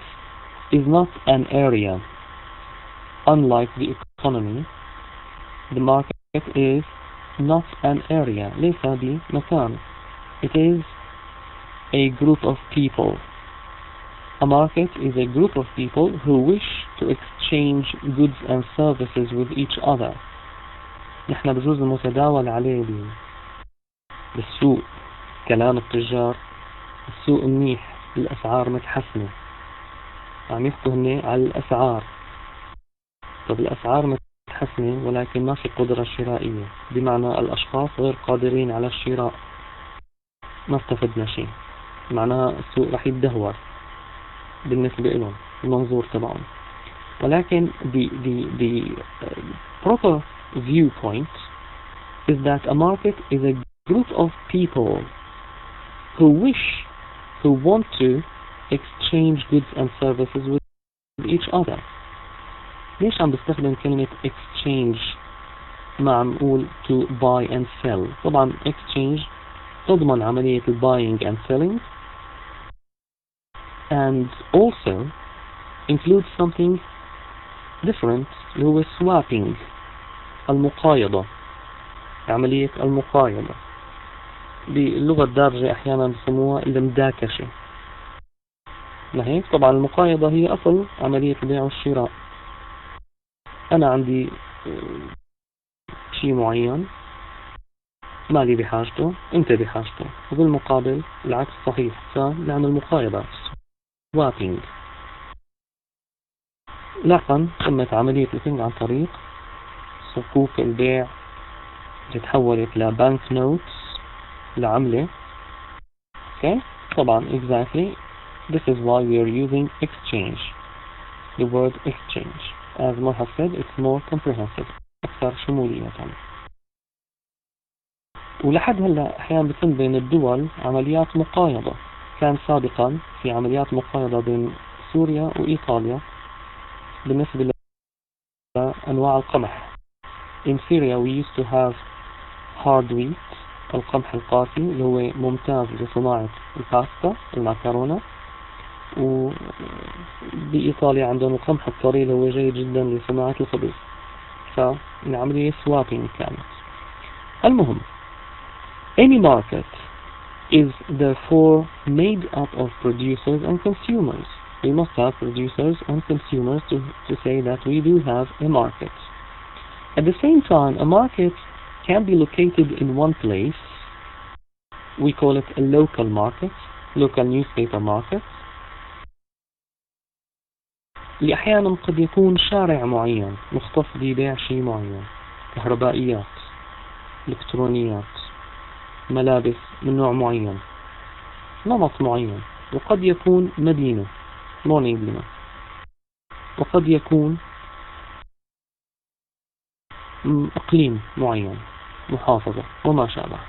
is not an area. Unlike the economy, the market is not an area. ليس بمكان. It is a group of people. A market is a group of people who wish to exchange goods and services with each other. نحن بجوز المتداول عليه بالسوق، كلام التجار. السوق منيح، الأسعار متحسنة، عم يحكوا هن على الأسعار. طب الأسعار متحسنة ولكن ما في قدرة شرائية، بمعنى الأشخاص غير قادرين على الشراء، ما استفدنا شيء. معناها السوق رح يتدهور بالنسبة لهم، المنظور تبعهم. ولكن the proper viewpoint is that a market is a group of people who want to exchange goods and services with each other. ليش عم بستخدم كلمة exchange؟ ما عم نقول to buy and sell. طبعا exchange تضمن عملية buying and selling and also includes something different اللي هو swapping، المقايضة، عملية المقايضة. باللغة الدارجة أحيانا بسموها المداكشة. لهيك طبعا المقايضة هي أصل عملية البيع والشراء. أنا عندي شيء معين مالي بحاجته، انت بحاجته، وبالمقابل العكس صحيح، فنعمل مقايضة swapping. لاحقا تمت عملية البنك عن طريق صكوك البيع اللي تحولت لبانك نوتس لعملة. okay. طبعا exactly this is why we are using exchange, the word exchange, as Moha said it's more comprehensive, أكثر شمولية. ولحد هلا أحيانا بيتم بين الدول عمليات مقايضة. كان سابقا في عمليات مقايضة بين سوريا وإيطاليا بالنسبة لأنواع القمح. In Syria we used to have hard wheat، القمح القاسي اللي هو ممتاز لصناعة الباستا المعكرونة، وبإيطاليا عندهم القمح الطري اللي هو جيد جدا لصناعة الخبز. فالعملية swapping كانت. المهم any market is therefore made up of producers and consumers. We must have producers and consumers to say that we do have a market. At the same time, a market can be located in one place. We call it a local market, local newspaper market. اللي أحيانا قد يكون شارع معين مختص ببيع شيء معين، كهربائيات، إلكترونيات، ملابس من نوع معين، نمط معين. وقد يكون مدينة مدينة، وقد يكون إقليم معين، محافظة وما شابه.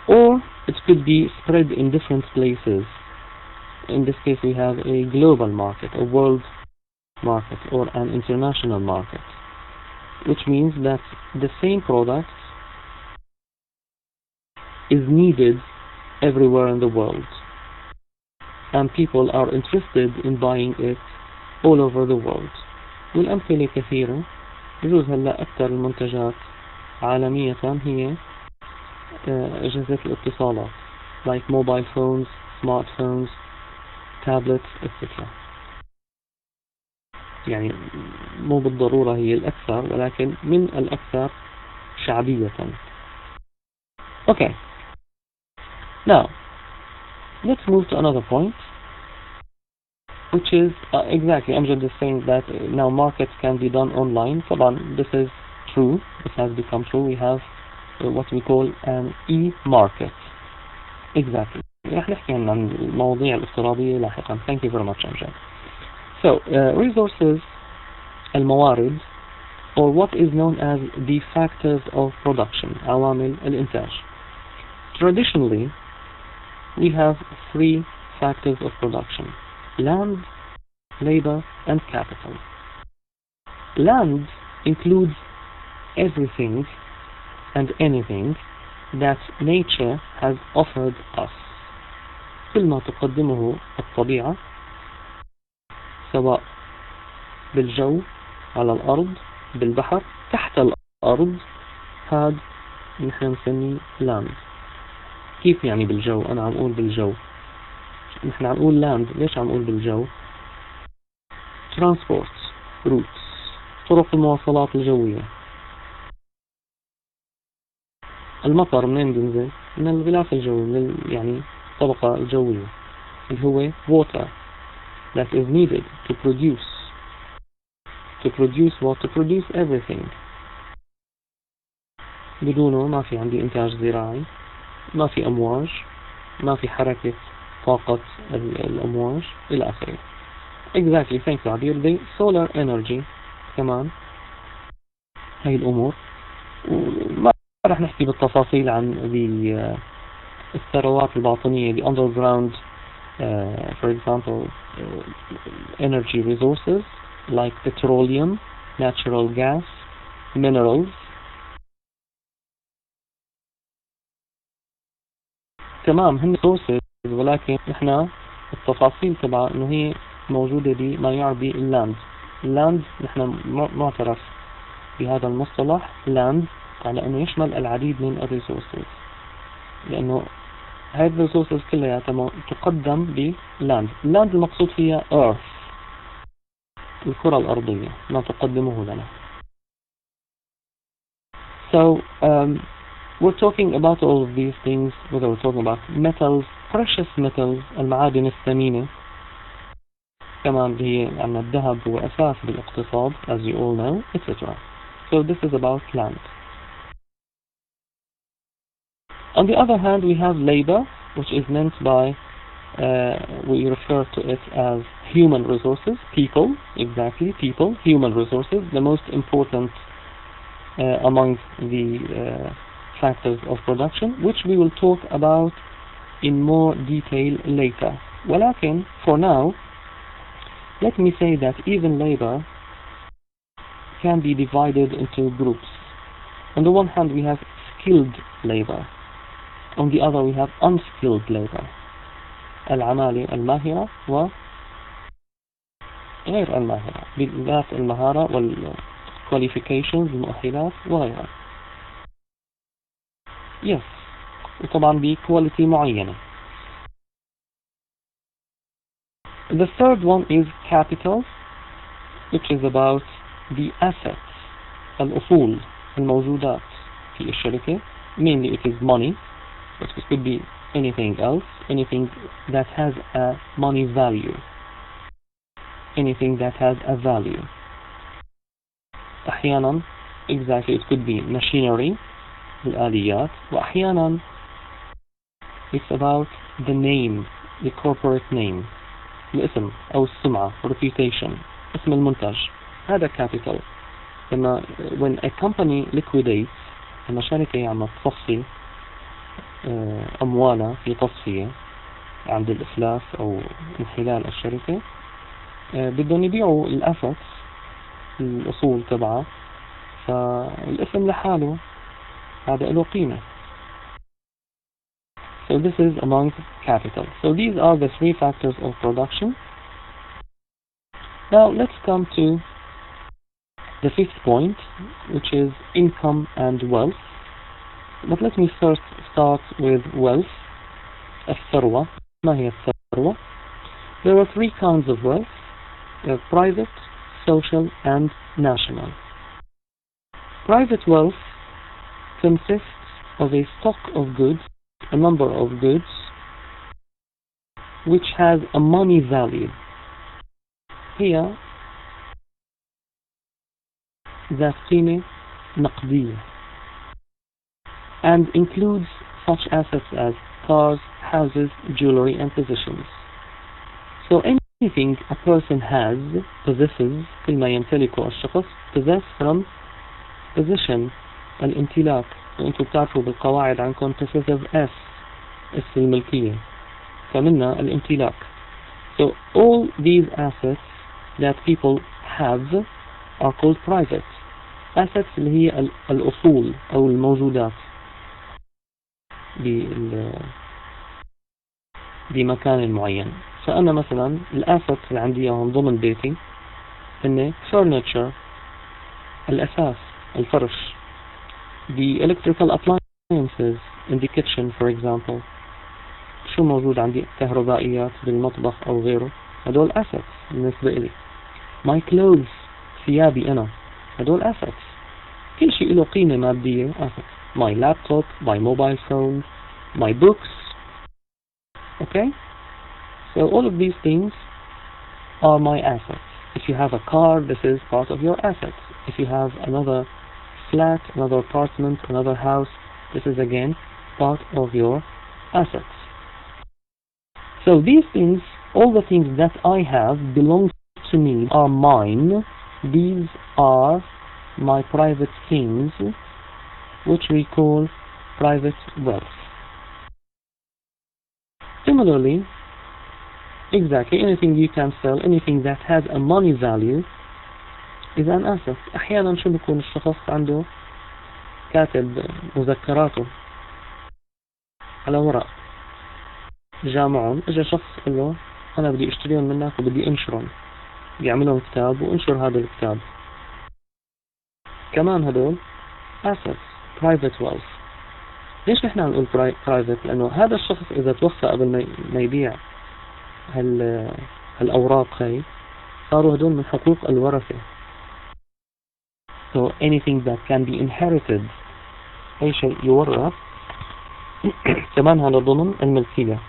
Or it could be spread in different places. In this case we have a global market, a world market, or an international market, which means that the same product is needed everywhere in the world and people are interested in buying it all over the world. والأمثلة كثيرة. يجوز هلا أكثر المنتجات عالمية هي أجهزة الاتصالات like mobile phones, smartphones, tablets, etc. يعني مو بالضرورة هي الأكثر ولكن من الأكثر شعبية. Okay. Now let's move to another point, which is exactly Amjad is saying that now markets can be done online. طبعا this is true, this has become true. We have what we call an e-market. Exactly. رح نحكي عن المواضيع الافتراضية لاحقا. Thank you very much Amjad. So resources الموارد, or what is known as the factors of production, عوامل الإنتاج. Traditionally we have three factors of production: land, labor and capital. Land includes everything and anything that nature has offered us. كل ما تقدمه الطبيعة سواء بالجو، على الأرض، بالبحر، تحت الأرض، هذا نحن نسميه land. كيف يعني بالجو؟ أنا عم أقول بالجو، نحن عم نقول land. ليش عم نقول بالجو؟ transport routes، طرق المواصلات الجوية. المطر منين بينزل؟ من الغلاف الجوي، من يعني الطبقة الجوية اللي هو water that is needed to produce what? To produce everything. بدونه ما في عندي إنتاج زراعي، ما في أمواج، ما في حركة طاقة الأمواج إلى آخره. Exactly, thank you عبير. The solar energy كمان هاي الأمور. وما رح نحكي بالتفاصيل عن الثروات الباطنية، the underground for example energy resources like petroleum, natural gas, minerals. تمام هن resources، ولكن نحن التفاصيل تبع انه هي موجودة بما يعرف اللاند. اللاند نحن معترف بهذا المصطلح land على انه يشمل العديد من الريسورسز، لانه هذه الريسورسز كلها تقدم بلاند. اللاند المقصود فيها earth، الكرة الأرضية، ما تقدمه لنا. So we're talking about all of these things, whether we're talking about metals, precious metals, المعادن الثمينة. كمان هي عندنا الذهب هو أساس بالاقتصاد, as you all know, etc. So this is about land. On the other hand, we have labor, which is meant by, we refer to it as human resources, people, exactly, people, human resources, the most important among the factors of production, which we will talk about in more detail later. ولكن, for now, let me say that even labor can be divided into groups. On the one hand, we have skilled labor. On the other, we have unskilled labor. العمالة الماهرة وغير الماهرة, بذات المهارة والqualifications المؤهلات وغيرها. Yes, وطبعا بquality معينة. The third one is capital, which is about the assets, الأصول الموجودات في الشركة. Mainly it is money, but it could be anything else, anything that has a money value, anything that has a value. أحيانا, exactly, it could be machinery, الآليات, وأحيانا it's about the name, the corporate name, الاسم أو السمعة, reputation, اسم المنتج. هذا capital. لما when a company liquidates, لما شركة عم تصفي أموالها في تصفية عند الإفلاس أو انحلال الشركة, بدهم يبيعوا الأسس, الأصول تبعها, فالاسم لحاله هذا له قيمة. So this is among capital. So these are the three factors of production. Now let's come to the fifth point, which is income and wealth. But let me first start with wealth. الثروة. ما هي الثروة? There are three kinds of wealth: private, social, and national. Private wealth consists of a stock of goods, a number of goods, which has a money value. هي ذات قيمة نقدية, and includes such assets as cars, houses, jewelry, and possessions. So anything a person has, possesses, كل ما يمتلكه الشخص, possess from possession, الامتلاك. وانتوا بتعرفوا بالقواعد عنكم possessive S, اسم الملكية, فمنها الامتلاك. So all these assets that people have are called private assets, اللي هي الأصول أو الموجودات بمكان معين. فأنا مثلا الأسس اللي عندي إياهم ضمن بيتي هن furniture, الأساس, الفرش, the electrical appliances in the kitchen for example. شو موجود عندي؟ كهربائيات بالمطبخ أو غيره, هدول assets بالنسبة إلي. my clothes, ثيابي أنا, هدول assets. كل شيء له قيمة مادية assets. my laptop, my mobile phone, my books. Okay? So all of these things are my assets. If you have a car, this is part of your assets. If you have another flat, another apartment, another house, this is again part of your assets. So these things, all the things that I have belong to me, are mine. These are my private things, which we call private wealth. Similarly, exactly, anything you can sell, anything that has a money value is an asset. أحيانا شو بيكون الشخص عنده كاتب مذكراته على ورق, جامعهم, اجى شخص قال له أنا بدي اشتريهم منك وبدي انشرهم, بيعملهم كتاب وانشر هذا الكتاب. كمان هدول assets, private wealth. ليش نحن نقول private؟ لأنه هذا الشخص إذا توفى قبل ما يبيع هالأوراق هاي, صاروا هدول من حقوق الورثة. So anything that can be inherited أي شيء يورث كمان هذا ضمن الملكية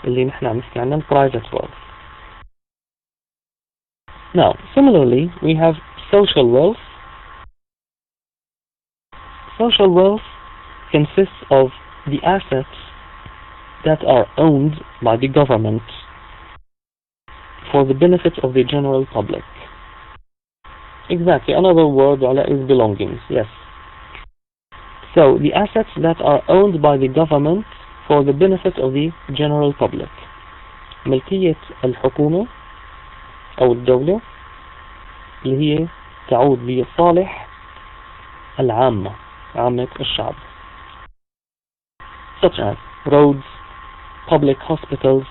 اللي نحن عم نحكي عنها private wealth. Now, similarly, we have social wealth. Social wealth consists of the assets that are owned by the government for the benefit of the general public. Exactly, another word is belongings, yes. So, the assets that are owned by the government for the benefit of the general public. ملكية الحكومة أو الدولة اللي هي تعود لصالح العامة، عامة الشعب. Such as roads, public hospitals,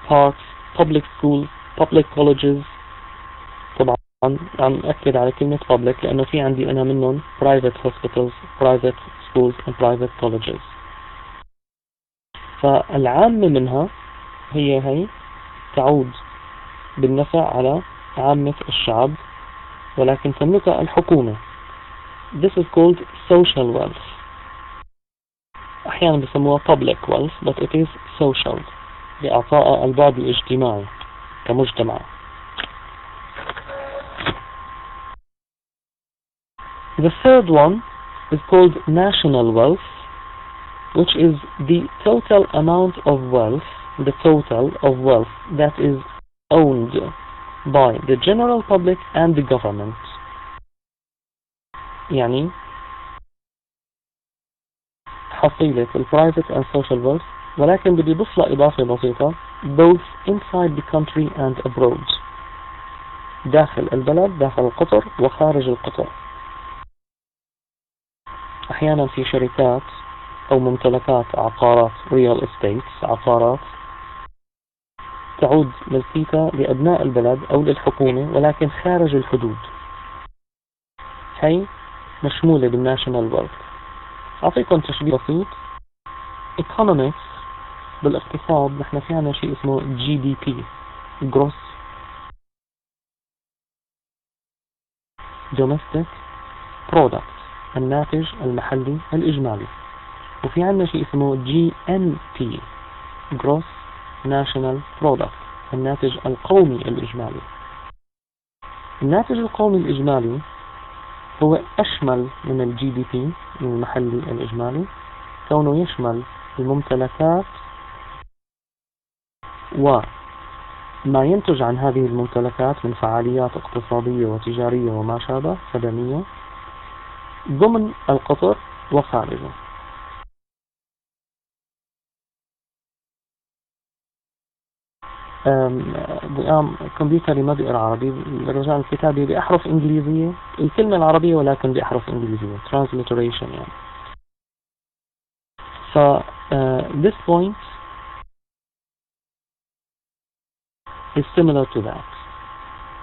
parks, public schools, public colleges. طبعا عم أكد على كلمة public لأنه في عندي أنا منهم private hospitals, private schools and private colleges. فالعامة منها هي تعود بالنفع على عامة الشعب ولكن تملكها الحكومة. This is called social wealth. أحيانا بسموها public wealth but it is social لإعطاء البعد الاجتماعي كمجتمع. The third one is called national wealth, which is the total amount of wealth, that is owned by the general public and the government. يعني حصيلة private and social wealth ولكن بدي أضيف لها إضافة بسيطة both inside the country and abroad. داخل البلد، داخل القطر وخارج القطر. أحيانا في شركات أو ممتلكات عقارات real estate، عقارات تعود ملكيتها لأبناء البلد أو للحكومة ولكن خارج الحدود. هي مشمولة بالناشونال ويلث. أعطيكم تشبيه بسيط. economics بالاقتصاد نحن في عنا شيء اسمه GDP gross domestic product، الناتج المحلي الإجمالي. وفي عنا شيء اسمه GNP gross national product، الناتج القومي الإجمالي. الناتج القومي الإجمالي هو أشمل من الجي دي بي المحلي الإجمالي، كونه يشمل الممتلكات وما ينتج عن هذه الممتلكات من فعاليات اقتصادية وتجارية وما شابه خدمية ضمن القطر وخارجه. كمبيوتري ما بيقرأ عربي، الرجال الكتابي بأحرف إنجليزية، الكلمة العربية ولكن بأحرف إنجليزية transliteration يعني. this point is similar to that.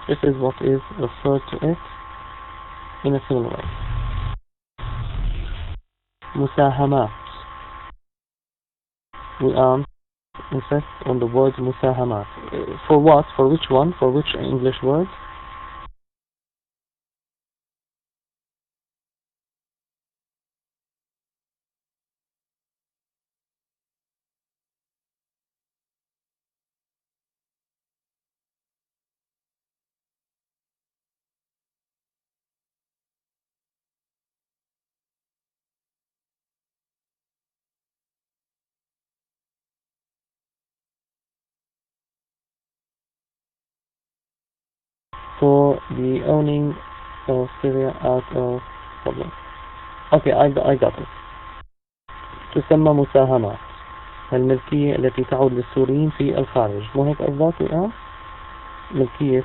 This is what is referred to it in a similar way. مساهمات. We insist on the word مساهمات. For what? For which one? For which English word? For the owning of Syria out of problem. Okay, I got it. تسمى مساهمات، الملكية التي تعود للسوريين في الخارج، مو هيك قصدك الآن؟ ملكية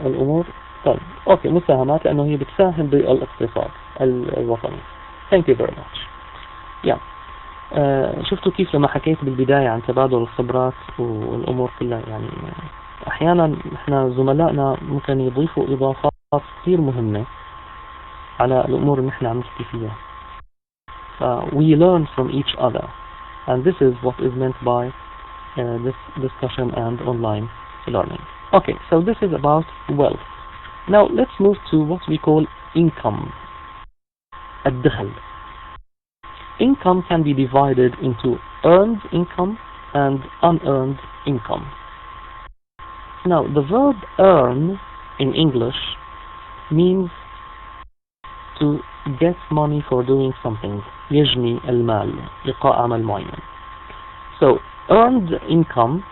الأمور. طيب، أوكي، مساهمات لأنه هي بتساهم بالاقتصاد الوطني. Thank you very much. Yeah. شفتوا كيف لما حكيت بالبداية عن تبادل الخبرات والأمور كلها، يعني أحيانا إحنا زملائنا ممكن يضيفوا إضافات كثير مهمة على الأمور اللي إحنا عم نحكي فيها. We learn from each other, and this is what is meant by this discussion and online learning. Okay, so this is about wealth. Now let's move to what we call income. الدخل. income can be divided into earned income and unearned income. Now, the verb earn in English means to get money for doing something. يجني المال لقاء عمل معين. So, earned income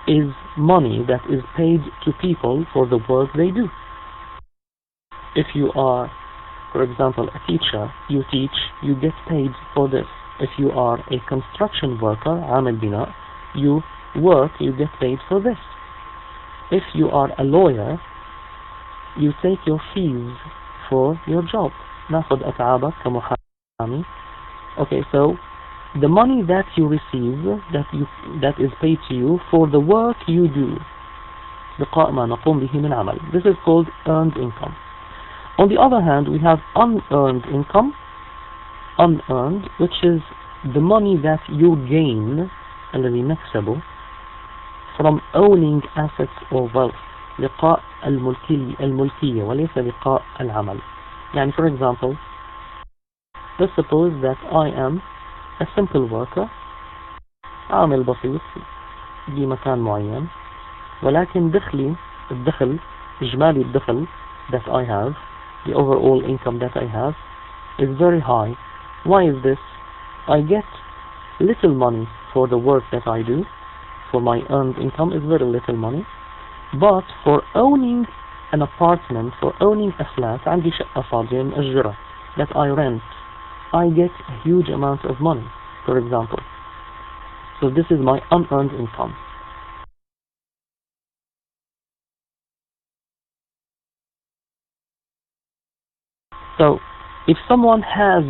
is money that is paid to people for the work they do. If you are, for example, a teacher, you teach, you get paid for this. If you are a construction worker, عامل بناء, you work, you get paid for this. If you are a lawyer, you take your fees for your job. ناخذ أتعابك كمحامي. Okay, so the money that you receive, that is paid to you for the work you do. لقاء ما نقوم به من عمل. This is called earned income. On the other hand, we have unearned income. Unearned, which is the money that you gain, الذي نكسبه, from owning assets or wealth. لقاء الملكية وليس لقاء العمل. يعني for example, let's suppose that I am a simple worker, عامل بسيط بمكان معين, ولكن الدخل إجمالي الدخل that I have, the overall income that I have, is very high. Why is this? I get little money for the work that I do. For my earned income is very little money. But for owning an apartment, for owning a flat, عندي شقة فاضية مأجرة that I rent, I get a huge amount of money, for example. So this is my unearned income. So if someone has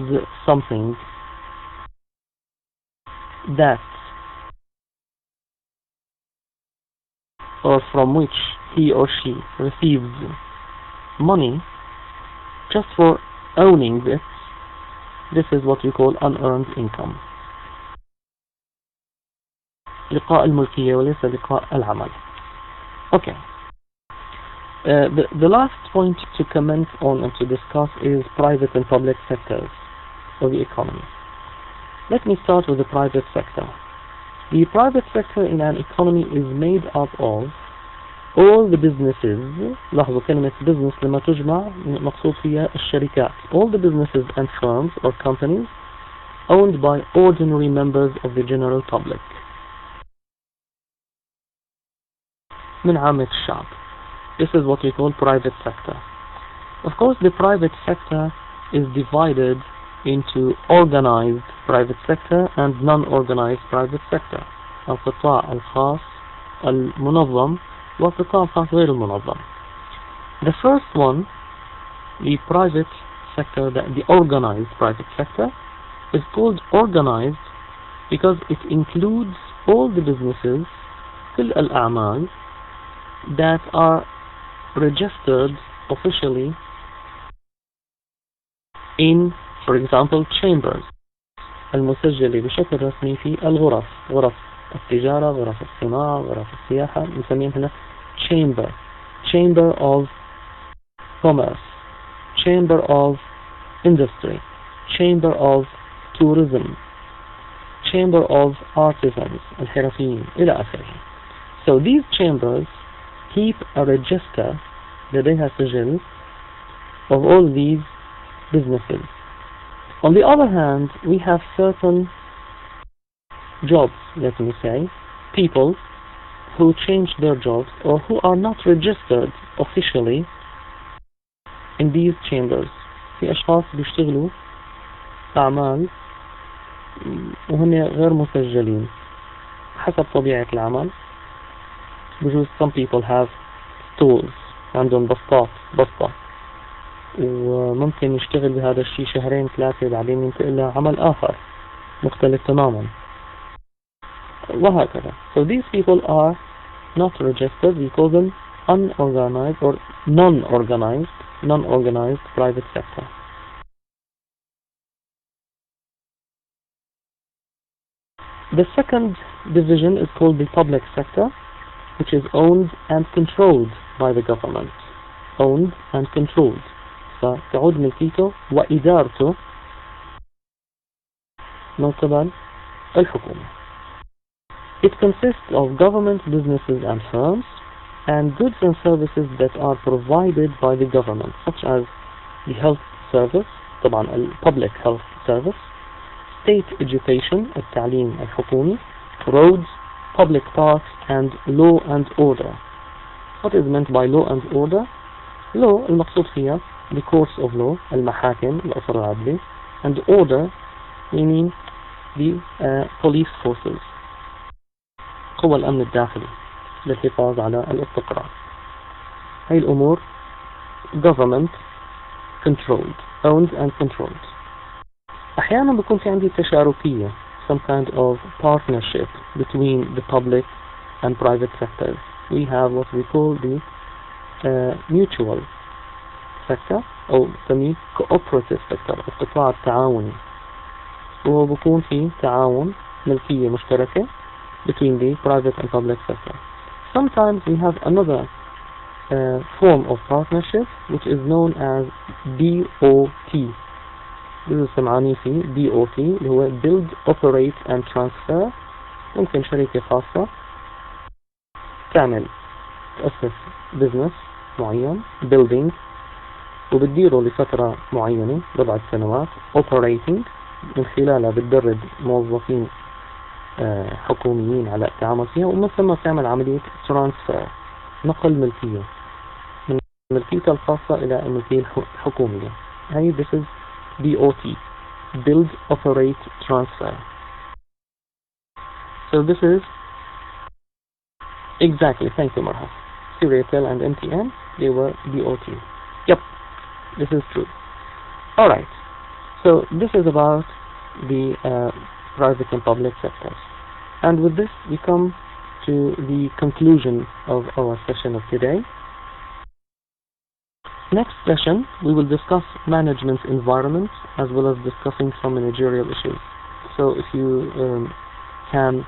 something that, or from which he or she receives money just for owning it, this is what we call unearned income. لقاء الملكية وليس لقاء العمل. Okay. The last point to comment on and to discuss is private and public sectors of the economy. Let me start with the private sector. The private sector in an economy is made up of all the businesses. لاحظوا كلمة business لما تجمع مقصود فيها الشركات. All the businesses and firms or companies owned by ordinary members of the general public. من عامة الشعب. This is what we call private sector. Of course, the private sector is divided into organized private sector and non-organized private sector. القطاع الخاص المنظم والقطاع الخاص غير المنظم. The first one, the private sector, the organized private sector, is called organized because it includes all the businesses, كل الأعمال, that are registered officially in, for example, chambers. المسجلة بشكل رسمي في الغرف، غرف التجارة، غرف الصناعة، غرف السياحة، نسميها هنا chamber of commerce, chamber of industry, chamber of tourism, chamber of artisans, الحرفيين إلى آخره. So these chambers keep a register, لديها سجل, of all these businesses. On the other hand, we have certain jobs, let me say, people who change their jobs or who are not registered officially in these chambers. في أشخاص بيشتغلوا أعمال وهم غير مسجلين حسب طبيعة العمل. بجوز some people have stools, عندهم بسطة وممكن يشتغل بهذا الشيء شهرين ثلاثة بعدين ينتقل لعمل آخر مختلف تماما وهكذا. So these people are not registered. We call them unorganized or non-organized private sector. The second division is called the public sector, which is owned and controlled by the government. Owned and controlled. فتعود ملكيته وإدارته من قبل الحكومة. It consists of government, businesses and firms, and goods and services that are provided by the government, such as the health service, طبعا public health service, state education, التعليم الحكومي, roads, public parks, and law and order. What is meant by law and order? Law المقصود فيها the courts of law, المحاكم الأسر العدلي, and order meaning the police forces, قوى الأمن الداخلي للحفاظ على الاستقرار. هاي الأمور government controlled, owned and controlled. أحيانا بيكون في عندي تشاركية, some kind of partnership between the public and private sectors. We have what we call the mutual sector أو نسميه cooperative sector, القطاع التعاوني, وهو بيكون في تعاون ملكية مشتركة between the private and public sector. Sometimes we have another form of partnership which is known as BOT. This is سمعاني فيه BOT اللي هو Build, Operate and Transfer. ممكن شركة خاصة تعمل تأسس business معين building وبتديره لفترة معينة بضعة سنوات operating من خلالها بتدرب موظفين حكوميين على التعامل فيها، ومن ثم تعمل عملية transfer نقل ملكية من ملكيتها الخاصة إلى الملكية الحكومية. هاي this is BOT, Build, Operate, Transfer. So this is exactly, thank you Marhas, Syriatel and MTN, they were BOT. Yep, this is true. Alright, so this is about the private and public sectors. And with this we come to the conclusion of our session of today. Next session we will discuss management environment as well as discussing some managerial issues. So if you can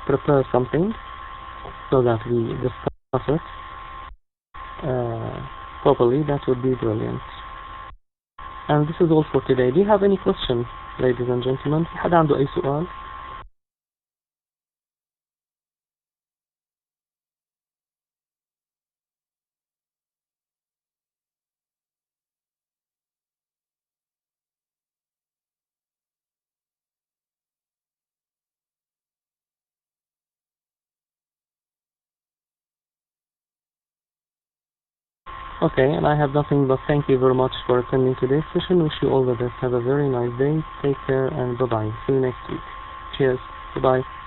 prepare something so that we discuss it properly, that would be brilliant. And this is all for today. Do you have any questions, ladies and gentlemen? في حدا عنده أي سؤال؟ Okay, and I have nothing but thank you very much for attending today's session. Wish you all the best. Have a very nice day. Take care and bye-bye. See you next week. Cheers. Bye-bye.